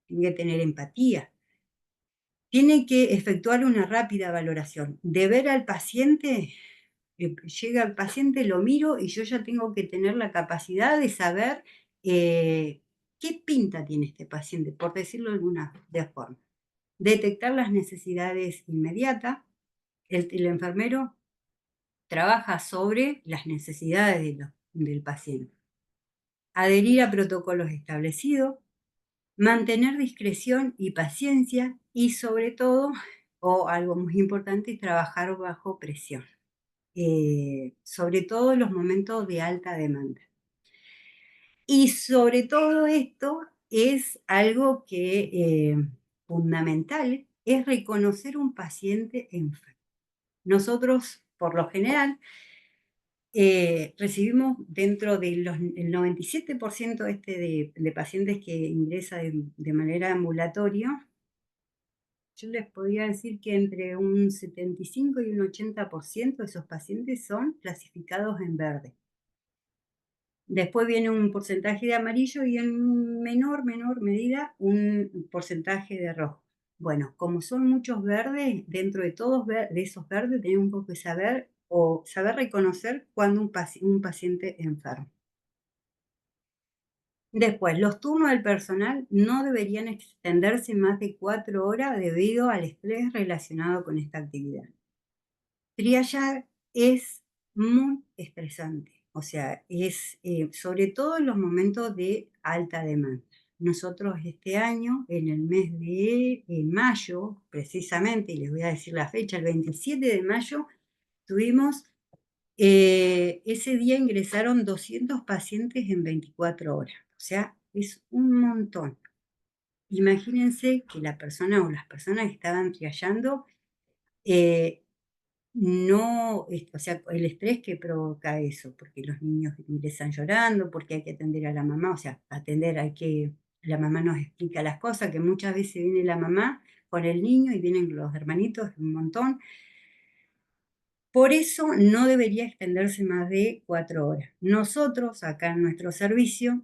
tiene que tener empatía, tiene que efectuar una rápida valoración. De ver al paciente, llega el paciente, lo miro y yo ya tengo que tener la capacidad de saber qué pinta tiene este paciente, por decirlo de alguna forma. Detectar las necesidades inmediatas. El enfermero trabaja sobre las necesidades del paciente. Adherir a protocolos establecidos, mantener discreción y paciencia y sobre todo, o algo muy importante, trabajar bajo presión, sobre todo en los momentos de alta demanda. Y sobre todo esto es algo que fundamental, es reconocer un paciente enfermo. Nosotros, por lo general, recibimos dentro del 97% de pacientes que ingresa de manera ambulatoria, yo les podría decir que entre un 75 y un 80% de esos pacientes son clasificados en verde. Después viene un porcentaje de amarillo y en menor medida un porcentaje de rojo. Bueno, como son muchos verdes, dentro de todos de esos verdes tenemos que saber o saber reconocer cuando un paciente enfermo. Después, los turnos del personal no deberían extenderse más de 4 horas debido al estrés relacionado con esta actividad. Triallar es muy estresante, o sea, es sobre todo en los momentos de alta demanda. Nosotros este año, en el mes de mayo, precisamente, y les voy a decir la fecha, el 27 de mayo, tuvimos, ese día ingresaron 200 pacientes en 24 horas, o sea, es un montón. Imagínense que la persona o las personas que estaban triallando, no, o sea, el estrés que provoca eso, porque los niños ingresan llorando, porque hay que atender a la mamá, o sea, la mamá nos explica las cosas, que muchas veces viene la mamá con el niño y vienen los hermanitos, un montón. Por eso no debería extenderse más de 4 horas. Nosotros, acá en nuestro servicio,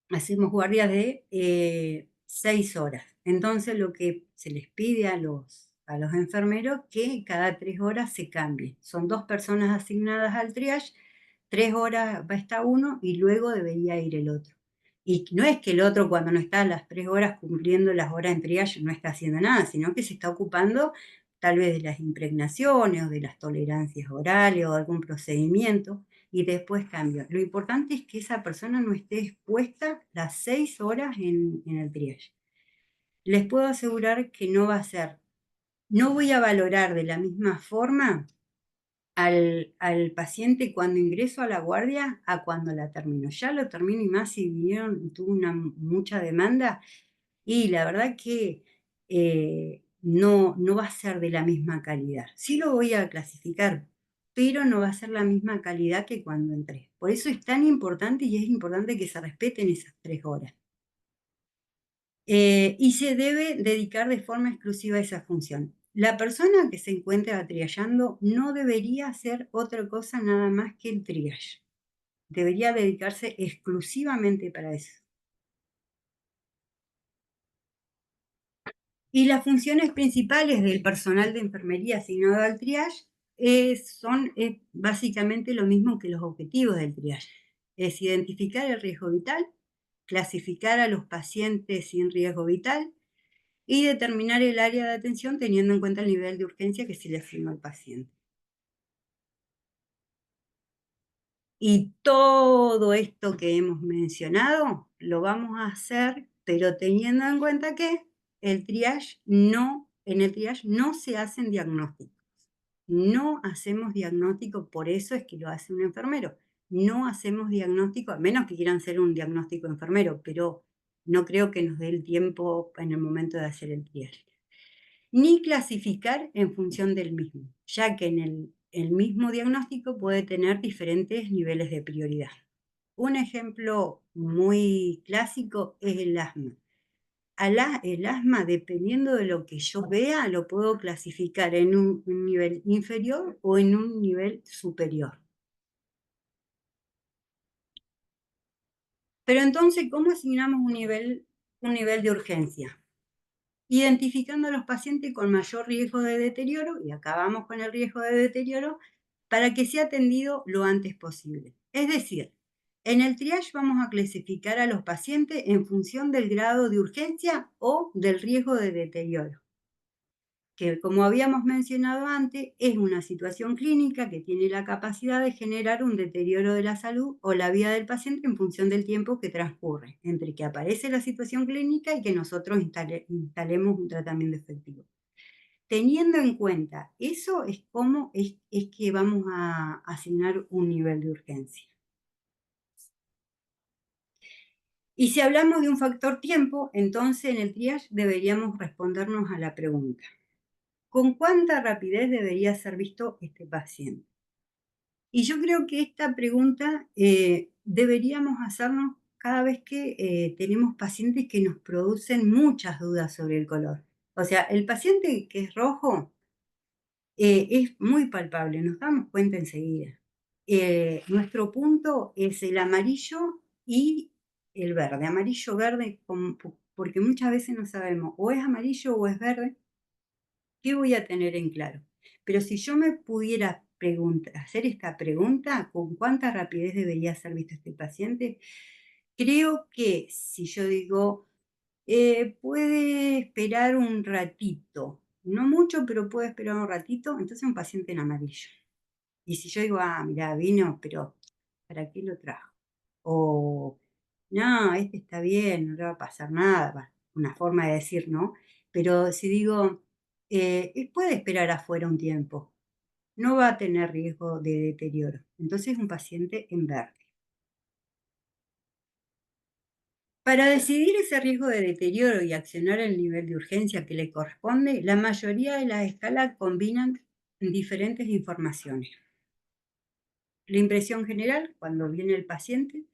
hacemos guardias de 6 horas. Entonces lo que se les pide a los enfermeros que cada 3 horas se cambie. Son 2 personas asignadas al triage, 3 horas va a estar uno y luego debería ir el otro. Y no es que el otro cuando no está a las 3 horas cumpliendo las horas en triage no está haciendo nada, sino que se está ocupando tal vez de las impregnaciones o de las tolerancias orales o de algún procedimiento y después cambio. Lo importante es que esa persona no esté expuesta las 6 horas en el triage. Les puedo asegurar que no va a ser, no voy a valorar de la misma forma al paciente cuando ingreso a la guardia a cuando la termino. Ya lo termino y más si tuvo mucha demanda y la verdad que no va a ser de la misma calidad. Sí lo voy a clasificar, pero no va a ser la misma calidad que cuando entré. Por eso es tan importante y es importante que se respeten esas 3 horas. Y se debe dedicar de forma exclusiva a esa función. La persona que se encuentra triallando no debería hacer otra cosa nada más que el triage. Debería dedicarse exclusivamente para eso. Y las funciones principales del personal de enfermería asignado al triage son básicamente lo mismo que los objetivos del triage. Es identificar el riesgo vital, clasificar a los pacientes sin riesgo vital y determinar el área de atención teniendo en cuenta el nivel de urgencia que se le asignó al paciente. Y todo esto que hemos mencionado lo vamos a hacer, pero teniendo en cuenta que en el triage no se hacen diagnósticos. No hacemos diagnóstico, por eso es que lo hace un enfermero. No hacemos diagnóstico, a menos que quieran hacer un diagnóstico enfermero, pero no creo que nos dé el tiempo en el momento de hacer el triage. Ni clasificar en función del mismo, ya que en el mismo diagnóstico puede tener diferentes niveles de prioridad. Un ejemplo muy clásico es el asma. El asma, dependiendo de lo que yo vea, lo puedo clasificar en un nivel inferior o en un nivel superior. Pero entonces, ¿cómo asignamos un nivel de urgencia? identificando a los pacientes con mayor riesgo de deterioro, y acabamos con el riesgo de deterioro, para que sea atendido lo antes posible. Es decir, en el triage vamos a clasificar a los pacientes en función del grado de urgencia o del riesgo de deterioro, que como habíamos mencionado antes, es una situación clínica que tiene la capacidad de generar un deterioro de la salud o la vida del paciente en función del tiempo que transcurre entre que aparece la situación clínica y que nosotros instalemos un tratamiento efectivo. Teniendo en cuenta eso, es como es que vamos a asignar un nivel de urgencia. Y si hablamos de un factor tiempo, entonces en el triage deberíamos respondernos a la pregunta: ¿con cuánta rapidez debería ser visto este paciente? Y yo creo que esta pregunta deberíamos hacernos cada vez que tenemos pacientes que nos producen muchas dudas sobre el color. O sea, el paciente que es rojo es muy palpable, nos damos cuenta enseguida. Nuestro punto es el amarillo y el verde. Amarillo, verde, porque muchas veces no sabemos o es amarillo o es verde. ¿Qué voy a tener en claro? Pero si yo me pudiera hacer esta pregunta: ¿con cuánta rapidez debería ser visto este paciente? Creo que si yo digo, puede esperar un ratito, no mucho, pero puede esperar un ratito, entonces un paciente en amarillo. Y si yo digo, mira, vino, pero ¿para qué lo trajo? O, no, este está bien, no le va a pasar nada, una forma de decir, ¿no? Pero si digo, puede esperar afuera un tiempo, no va a tener riesgo de deterioro. Entonces, un paciente en verde. Para decidir ese riesgo de deterioro y accionar el nivel de urgencia que le corresponde, la mayoría de las escalas combinan diferentes informaciones. La impresión general, cuando viene el paciente,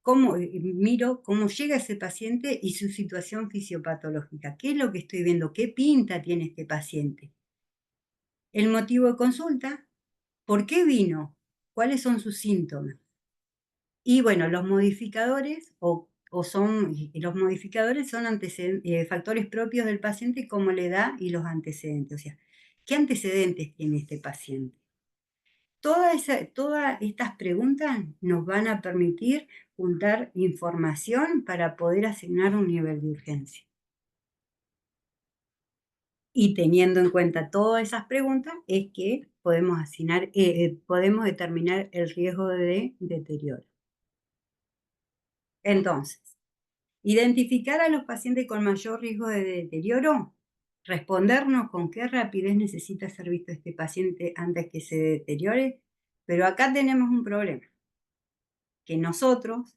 miro cómo llega ese paciente y su situación fisiopatológica. ¿Qué es lo que estoy viendo? ¿Qué pinta tiene este paciente? El motivo de consulta, ¿por qué vino? ¿Cuáles son sus síntomas? Y bueno, los modificadores los modificadores son factores propios del paciente como la edad y los antecedentes. O sea, ¿qué antecedentes tiene este paciente? Todas estas preguntas nos van a permitir juntar información para poder asignar un nivel de urgencia. Y teniendo en cuenta todas esas preguntas es que podemos determinar el riesgo de deterioro. Entonces, identificar a los pacientes con mayor riesgo de deterioro, respondernos con qué rapidez necesita ser visto este paciente antes que se deteriore, pero acá tenemos un problema, que nosotros,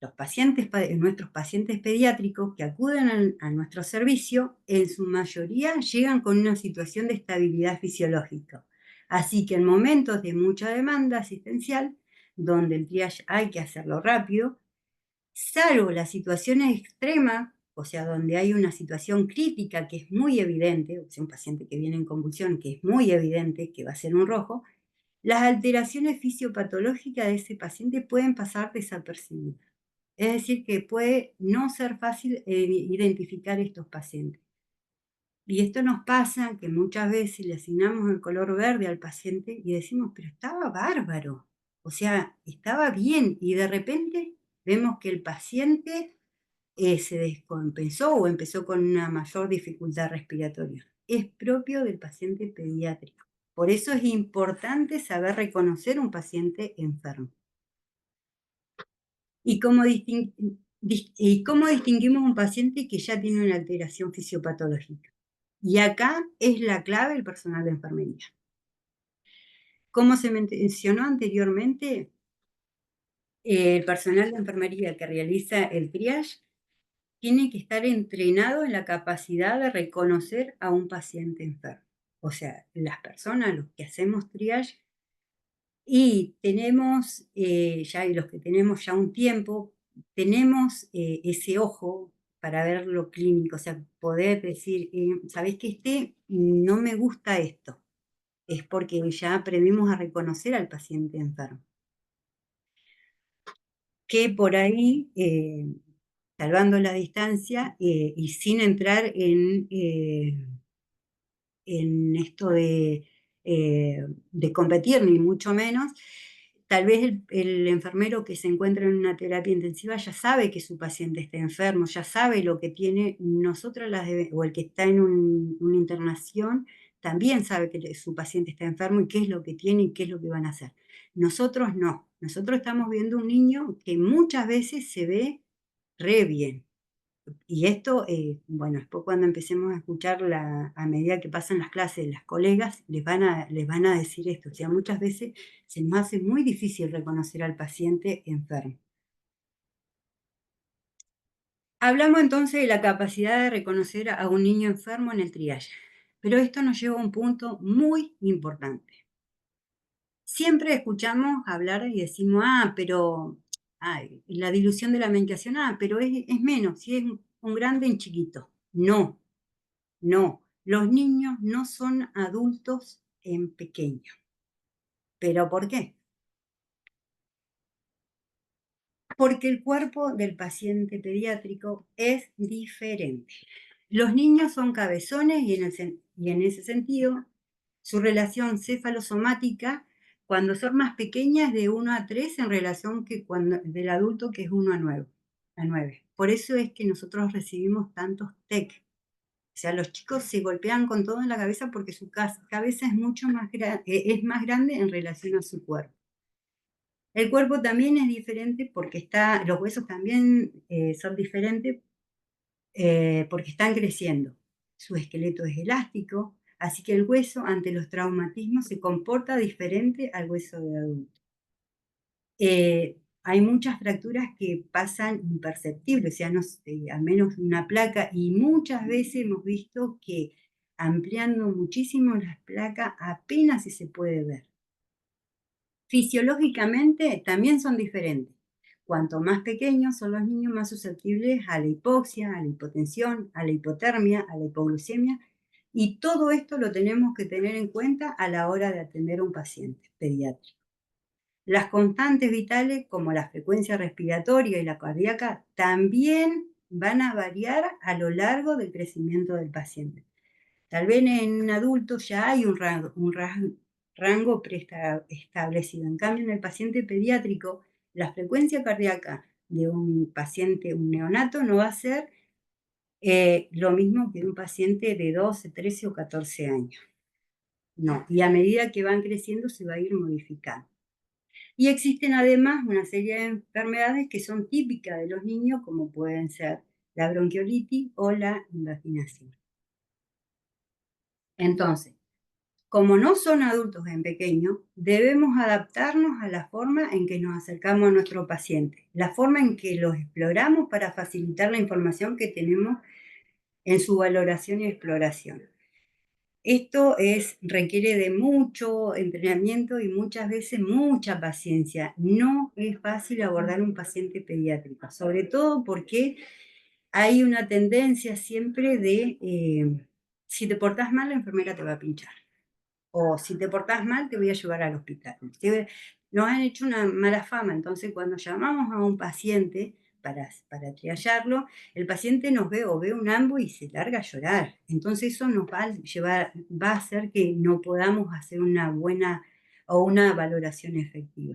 nuestros pacientes pediátricos que acuden a nuestro servicio, en su mayoría llegan con una situación de estabilidad fisiológica. Así que en momentos de mucha demanda asistencial, donde el triage hay que hacerlo rápido, salvo las situaciones extremas, o sea, donde hay una situación crítica que es muy evidente, o sea, un paciente que viene en convulsión que es muy evidente que va a ser un rojo, las alteraciones fisiopatológicas de ese paciente pueden pasar desapercibidas. Es decir, que puede no ser fácil identificar estos pacientes. Y esto nos pasa que muchas veces le asignamos el color verde al paciente y decimos, pero estaba bárbaro, o sea, estaba bien, y de repente vemos que el paciente se descompensó o empezó con una mayor dificultad respiratoria. Es propio del paciente pediátrico. Por eso es importante saber reconocer un paciente enfermo. ¿Y cómo distinguimos un paciente que ya tiene una alteración fisiopatológica? Y acá es la clave el personal de enfermería. Como se mencionó anteriormente, el personal de enfermería que realiza el triage tiene que estar entrenado en la capacidad de reconocer a un paciente enfermo. O sea, las personas, los que hacemos triage, y tenemos y los que tenemos ya un tiempo, tenemos ese ojo para ver lo clínico, o sea, poder decir, ¿sabés que no me gusta esto? Es porque ya aprendimos a reconocer al paciente enfermo. Que por ahí salvando la distancia y sin entrar en esto de competir, ni mucho menos. Tal vez el enfermero que se encuentra en una terapia intensiva ya sabe que su paciente está enfermo, ya sabe lo que tiene. Nosotras o el que está en una internación también sabe que su paciente está enfermo y qué es lo que tiene y qué es lo que van a hacer. Nosotros no. Nosotros estamos viendo un niño que muchas veces se ve re bien. Y esto, bueno, después cuando empecemos a escuchar a medida que pasan las clases, las colegas les van a decir esto. O sea, muchas veces se nos hace muy difícil reconocer al paciente enfermo. Hablamos entonces de la capacidad de reconocer a un niño enfermo en el triaje. Pero esto nos lleva a un punto muy importante. Siempre escuchamos hablar y decimos, pero la dilución de la medicación, pero es menos, si es un grande en chiquito. No, no, los niños no son adultos en pequeño. ¿Pero por qué? Porque el cuerpo del paciente pediátrico es diferente. Los niños son cabezones y en ese sentido, su relación cefalosomática cuando son más pequeñas es de 1 a 3 en relación del adulto que es 1 a 9. Por eso es que nosotros recibimos tantos TEC. O sea, los chicos se golpean con todo en la cabeza porque su cabeza es mucho más, es más grande en relación a su cuerpo. El cuerpo también es diferente porque los huesos también son diferentes porque están creciendo. Su esqueleto es elástico, así que el hueso ante los traumatismos se comporta diferente al hueso de adulto. Hay muchas fracturas que pasan imperceptibles, o sea, al menos una placa, y muchas veces hemos visto que ampliando muchísimo las placas apenas si se puede ver. Fisiológicamente también son diferentes. Cuanto más pequeños son los niños, más susceptibles a la hipoxia, a la hipotensión, a la hipotermia, a la hipoglucemia, y todo esto lo tenemos que tener en cuenta a la hora de atender a un paciente pediátrico. Las constantes vitales, como la frecuencia respiratoria y la cardíaca, también van a variar a lo largo del crecimiento del paciente. Tal vez en un adulto ya hay un rango preestablecido. En cambio, en el paciente pediátrico, la frecuencia cardíaca de un paciente, un neonato, no va a ser lo mismo que un paciente de 12, 13 o 14 años. No, y a medida que van creciendo se va a ir modificando. Y existen además una serie de enfermedades que son típicas de los niños, como pueden ser la bronquiolitis o la invaginación. Entonces, como no son adultos en pequeño, debemos adaptarnos a la forma en que nos acercamos a nuestro paciente, la forma en que los exploramos para facilitar la información que tenemos en su valoración y exploración. Esto requiere de mucho entrenamiento y muchas veces mucha paciencia. No es fácil abordar un paciente pediátrico, sobre todo porque hay una tendencia siempre de, si te portás mal, la enfermera te va a pinchar. O si te portás mal, te voy a llevar al hospital. Nos han hecho una mala fama, entonces cuando llamamos a un paciente para triallarlo, el paciente nos ve o ve un ambo y se larga a llorar. Entonces eso nos va a hacer que no podamos hacer una buena o una valoración efectiva.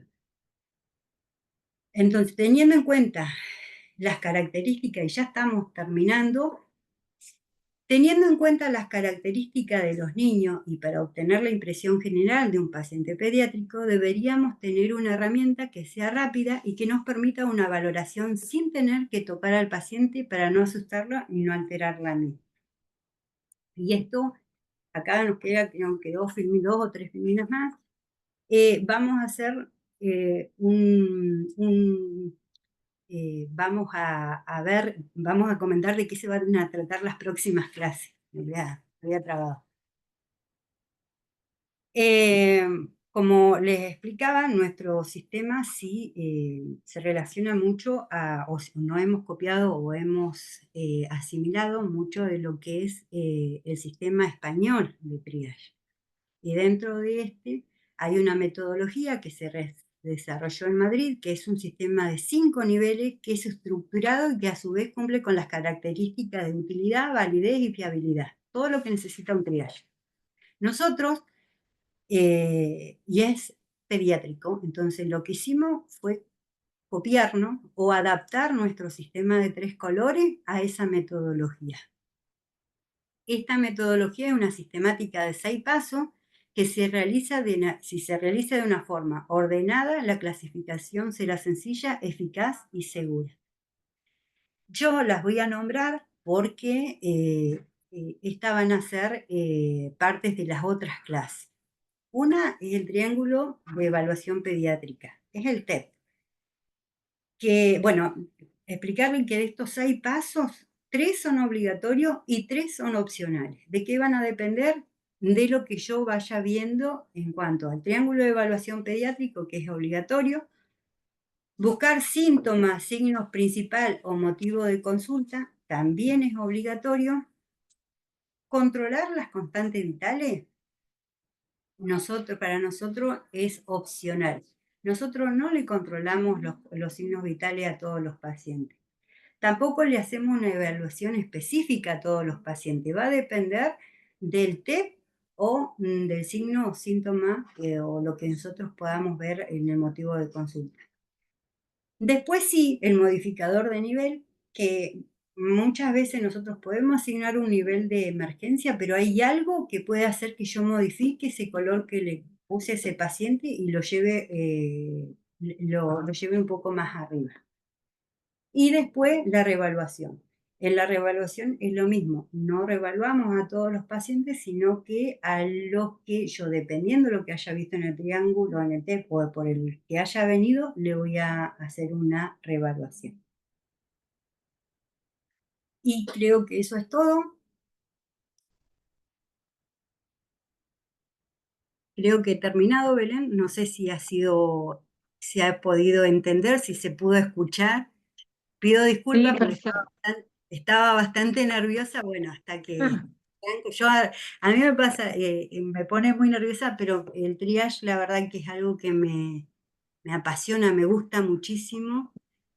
Entonces, teniendo en cuenta las características, y ya estamos terminando, teniendo en cuenta las características de los niños y para obtener la impresión general de un paciente pediátrico, deberíamos tener una herramienta que sea rápida y que nos permita una valoración sin tener que tocar al paciente para no asustarlo y no alterar la misma. Y esto, acá nos quedó 2 o 3 filminas más. Vamos a hacer vamos a comentar de qué se van a tratar las próximas clases. Me había trabado. Como les explicaba, nuestro sistema sí se relaciona mucho o no hemos copiado o hemos asimilado mucho de lo que es el sistema español de triage. Y dentro de este hay una metodología que se desarrolló en Madrid, que es un sistema de 5 niveles que es estructurado y que a su vez cumple con las características de utilidad, validez y fiabilidad. Todo lo que necesita un triage. Nosotros, y es pediátrico, entonces lo que hicimos fue copiarnos o adaptar nuestro sistema de 3 colores a esa metodología. Esta metodología es una sistemática de 6 pasos que si se realiza de una forma ordenada, la clasificación será sencilla, eficaz y segura. Yo las voy a nombrar porque estas van a ser partes de las otras clases. Una es el triángulo de evaluación pediátrica, es el TEP, que, bueno, explicarle que de estos 6 pasos, 3 son obligatorios y 3 son opcionales. ¿De qué van a depender? De lo que yo vaya viendo en cuanto al triángulo de evaluación pediátrico, que es obligatorio, buscar síntomas, signos principal o motivo de consulta, también es obligatorio, controlar las constantes vitales, para nosotros es opcional. Nosotros no le controlamos los signos vitales a todos los pacientes. Tampoco le hacemos una evaluación específica a todos los pacientes. Va a depender del TEP o del signo o síntoma o lo que nosotros podamos ver en el motivo de consulta. Después sí, el modificador de nivel, que muchas veces nosotros podemos asignar un nivel de emergencia, pero hay algo que puede hacer que yo modifique ese color que le puse a ese paciente y lo lleve un poco más arriba. Y después la reevaluación. En la reevaluación es lo mismo, no reevaluamos a todos los pacientes, sino que a los que yo, dependiendo de lo que haya visto en el triángulo, en el TEP o por el que haya venido, le voy a hacer una reevaluación. Y creo que eso es todo. Creo que he terminado, Belén. No sé si se ha podido entender, si se pudo escuchar. Pido Sí, disculpas porque perfecto. estaba bastante nerviosa, bueno, hasta que... Ah, A mí me pasa, me pone muy nerviosa, pero el triage la verdad que es algo que me apasiona, me gusta muchísimo.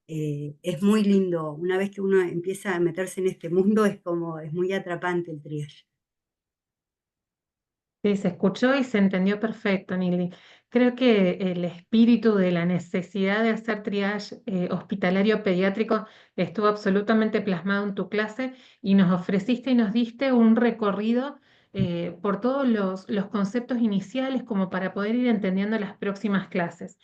Es muy lindo. Una vez que uno empieza a meterse en este mundo, es muy atrapante el triage. sí, se escuchó y se entendió perfecto, Nili. Creo que el espíritu de la necesidad de hacer triage hospitalario pediátrico estuvo absolutamente plasmado en tu clase y nos ofreciste y nos diste un recorrido por todos los conceptos iniciales como para poder ir entendiendo las próximas clases.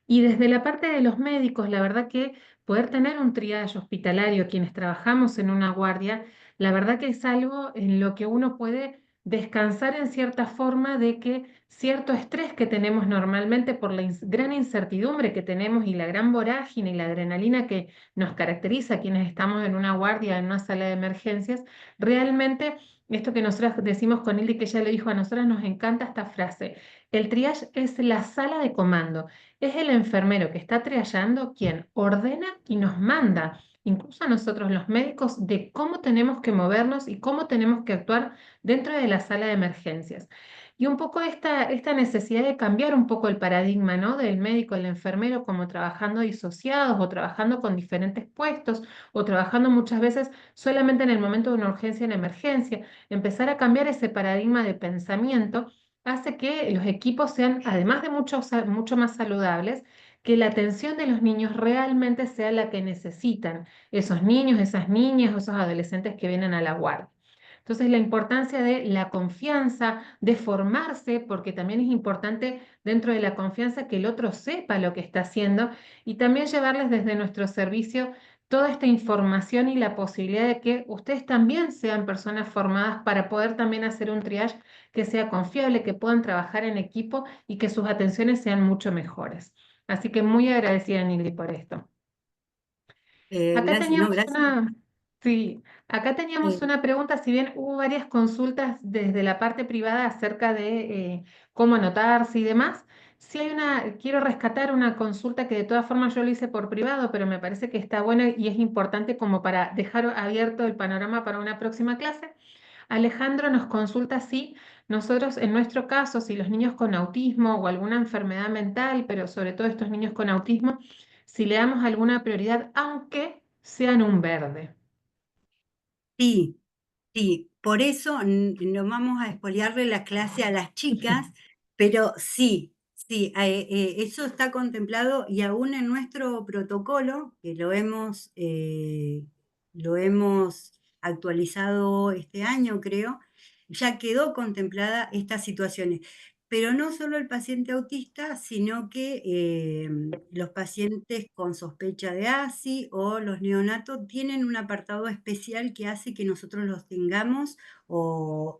Y desde la parte de los médicos, la verdad que poder tener un triage hospitalario, quienes trabajamos en una guardia, la verdad que es algo en lo que uno puede descansar en cierta forma de que cierto estrés que tenemos normalmente por la gran incertidumbre que tenemos y la gran vorágine y la adrenalina que nos caracteriza a quienes estamos en una guardia, en una sala de emergencias, realmente esto que nosotros decimos con Ildi, que ella lo dijo, a nosotras nos encanta esta frase, el triage es la sala de comando. Es el enfermero que está triallando quien ordena y nos manda, incluso a nosotros los médicos, de cómo tenemos que movernos y cómo tenemos que actuar dentro de la sala de emergencias. Y un poco esta necesidad de cambiar un poco el paradigma, ¿no? Del médico, el enfermero, como trabajando disociados o trabajando con diferentes puestos o trabajando muchas veces solamente en el momento de una urgencia en emergencia. Empezar a cambiar ese paradigma de pensamiento hace que los equipos sean, además de mucho más saludables, que la atención de los niños realmente sea la que necesitan esos niños, esas niñas o esos adolescentes que vienen a la guardia. Entonces, la importancia de la confianza, de formarse, porque también es importante dentro de la confianza que el otro sepa lo que está haciendo y también llevarles desde nuestro servicio toda esta información y la posibilidad de que ustedes también sean personas formadas para poder también hacer un triage que sea confiable, que puedan trabajar en equipo y que sus atenciones sean mucho mejores. Así que muy agradecida, Nili, por esto. Acá Gracias, no, teníamos gracias. sí, acá teníamos Eh, una pregunta, si bien hubo varias consultas desde la parte privada acerca de cómo anotarse y demás, sí hay quiero rescatar una consulta que de todas formas yo lo hice por privado, pero me parece que está buena y es importante como para dejar abierto el panorama para una próxima clase. Alejandro nos consulta si nosotros, en nuestro caso, si los niños con autismo o alguna enfermedad mental, pero sobre todo estos niños con autismo, si le damos alguna prioridad, aunque sean un verde. Sí, sí, por eso no vamos a expoliarle la clase a las chicas, pero sí, sí, eso está contemplado y aún en nuestro protocolo, que lo hemos actualizado este año, creo, ya quedó contemplada estas situaciones. Pero no solo el paciente autista, sino que los pacientes con sospecha de ASI o los neonatos tienen un apartado especial que hace que nosotros los tengamos o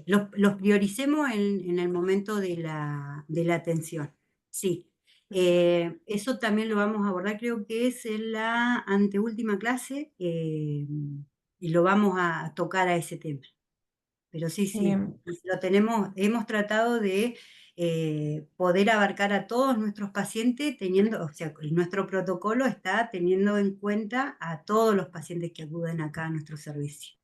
los prioricemos en el momento de la atención. Sí. Eso también lo vamos a abordar, creo que es en la anteúltima clase, y lo vamos a tocar a ese tema. Pero sí, sí, Em, hemos tratado de poder abarcar a todos nuestros pacientes teniendo, o sea, nuestro protocolo está teniendo en cuenta a todos los pacientes que acuden acá a nuestro servicio.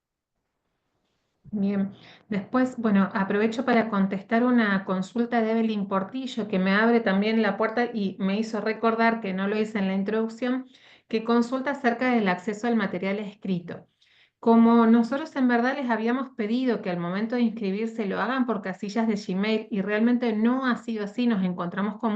Bien, después, bueno, aprovecho para contestar una consulta de Evelyn Portillo que me abre también la puerta y me hizo recordar que no lo hice en la introducción, que consulta acerca del acceso al material escrito. Como nosotros en verdad les habíamos pedido que al momento de inscribirse lo hagan por casillas de Gmail y realmente no ha sido así, nos encontramos con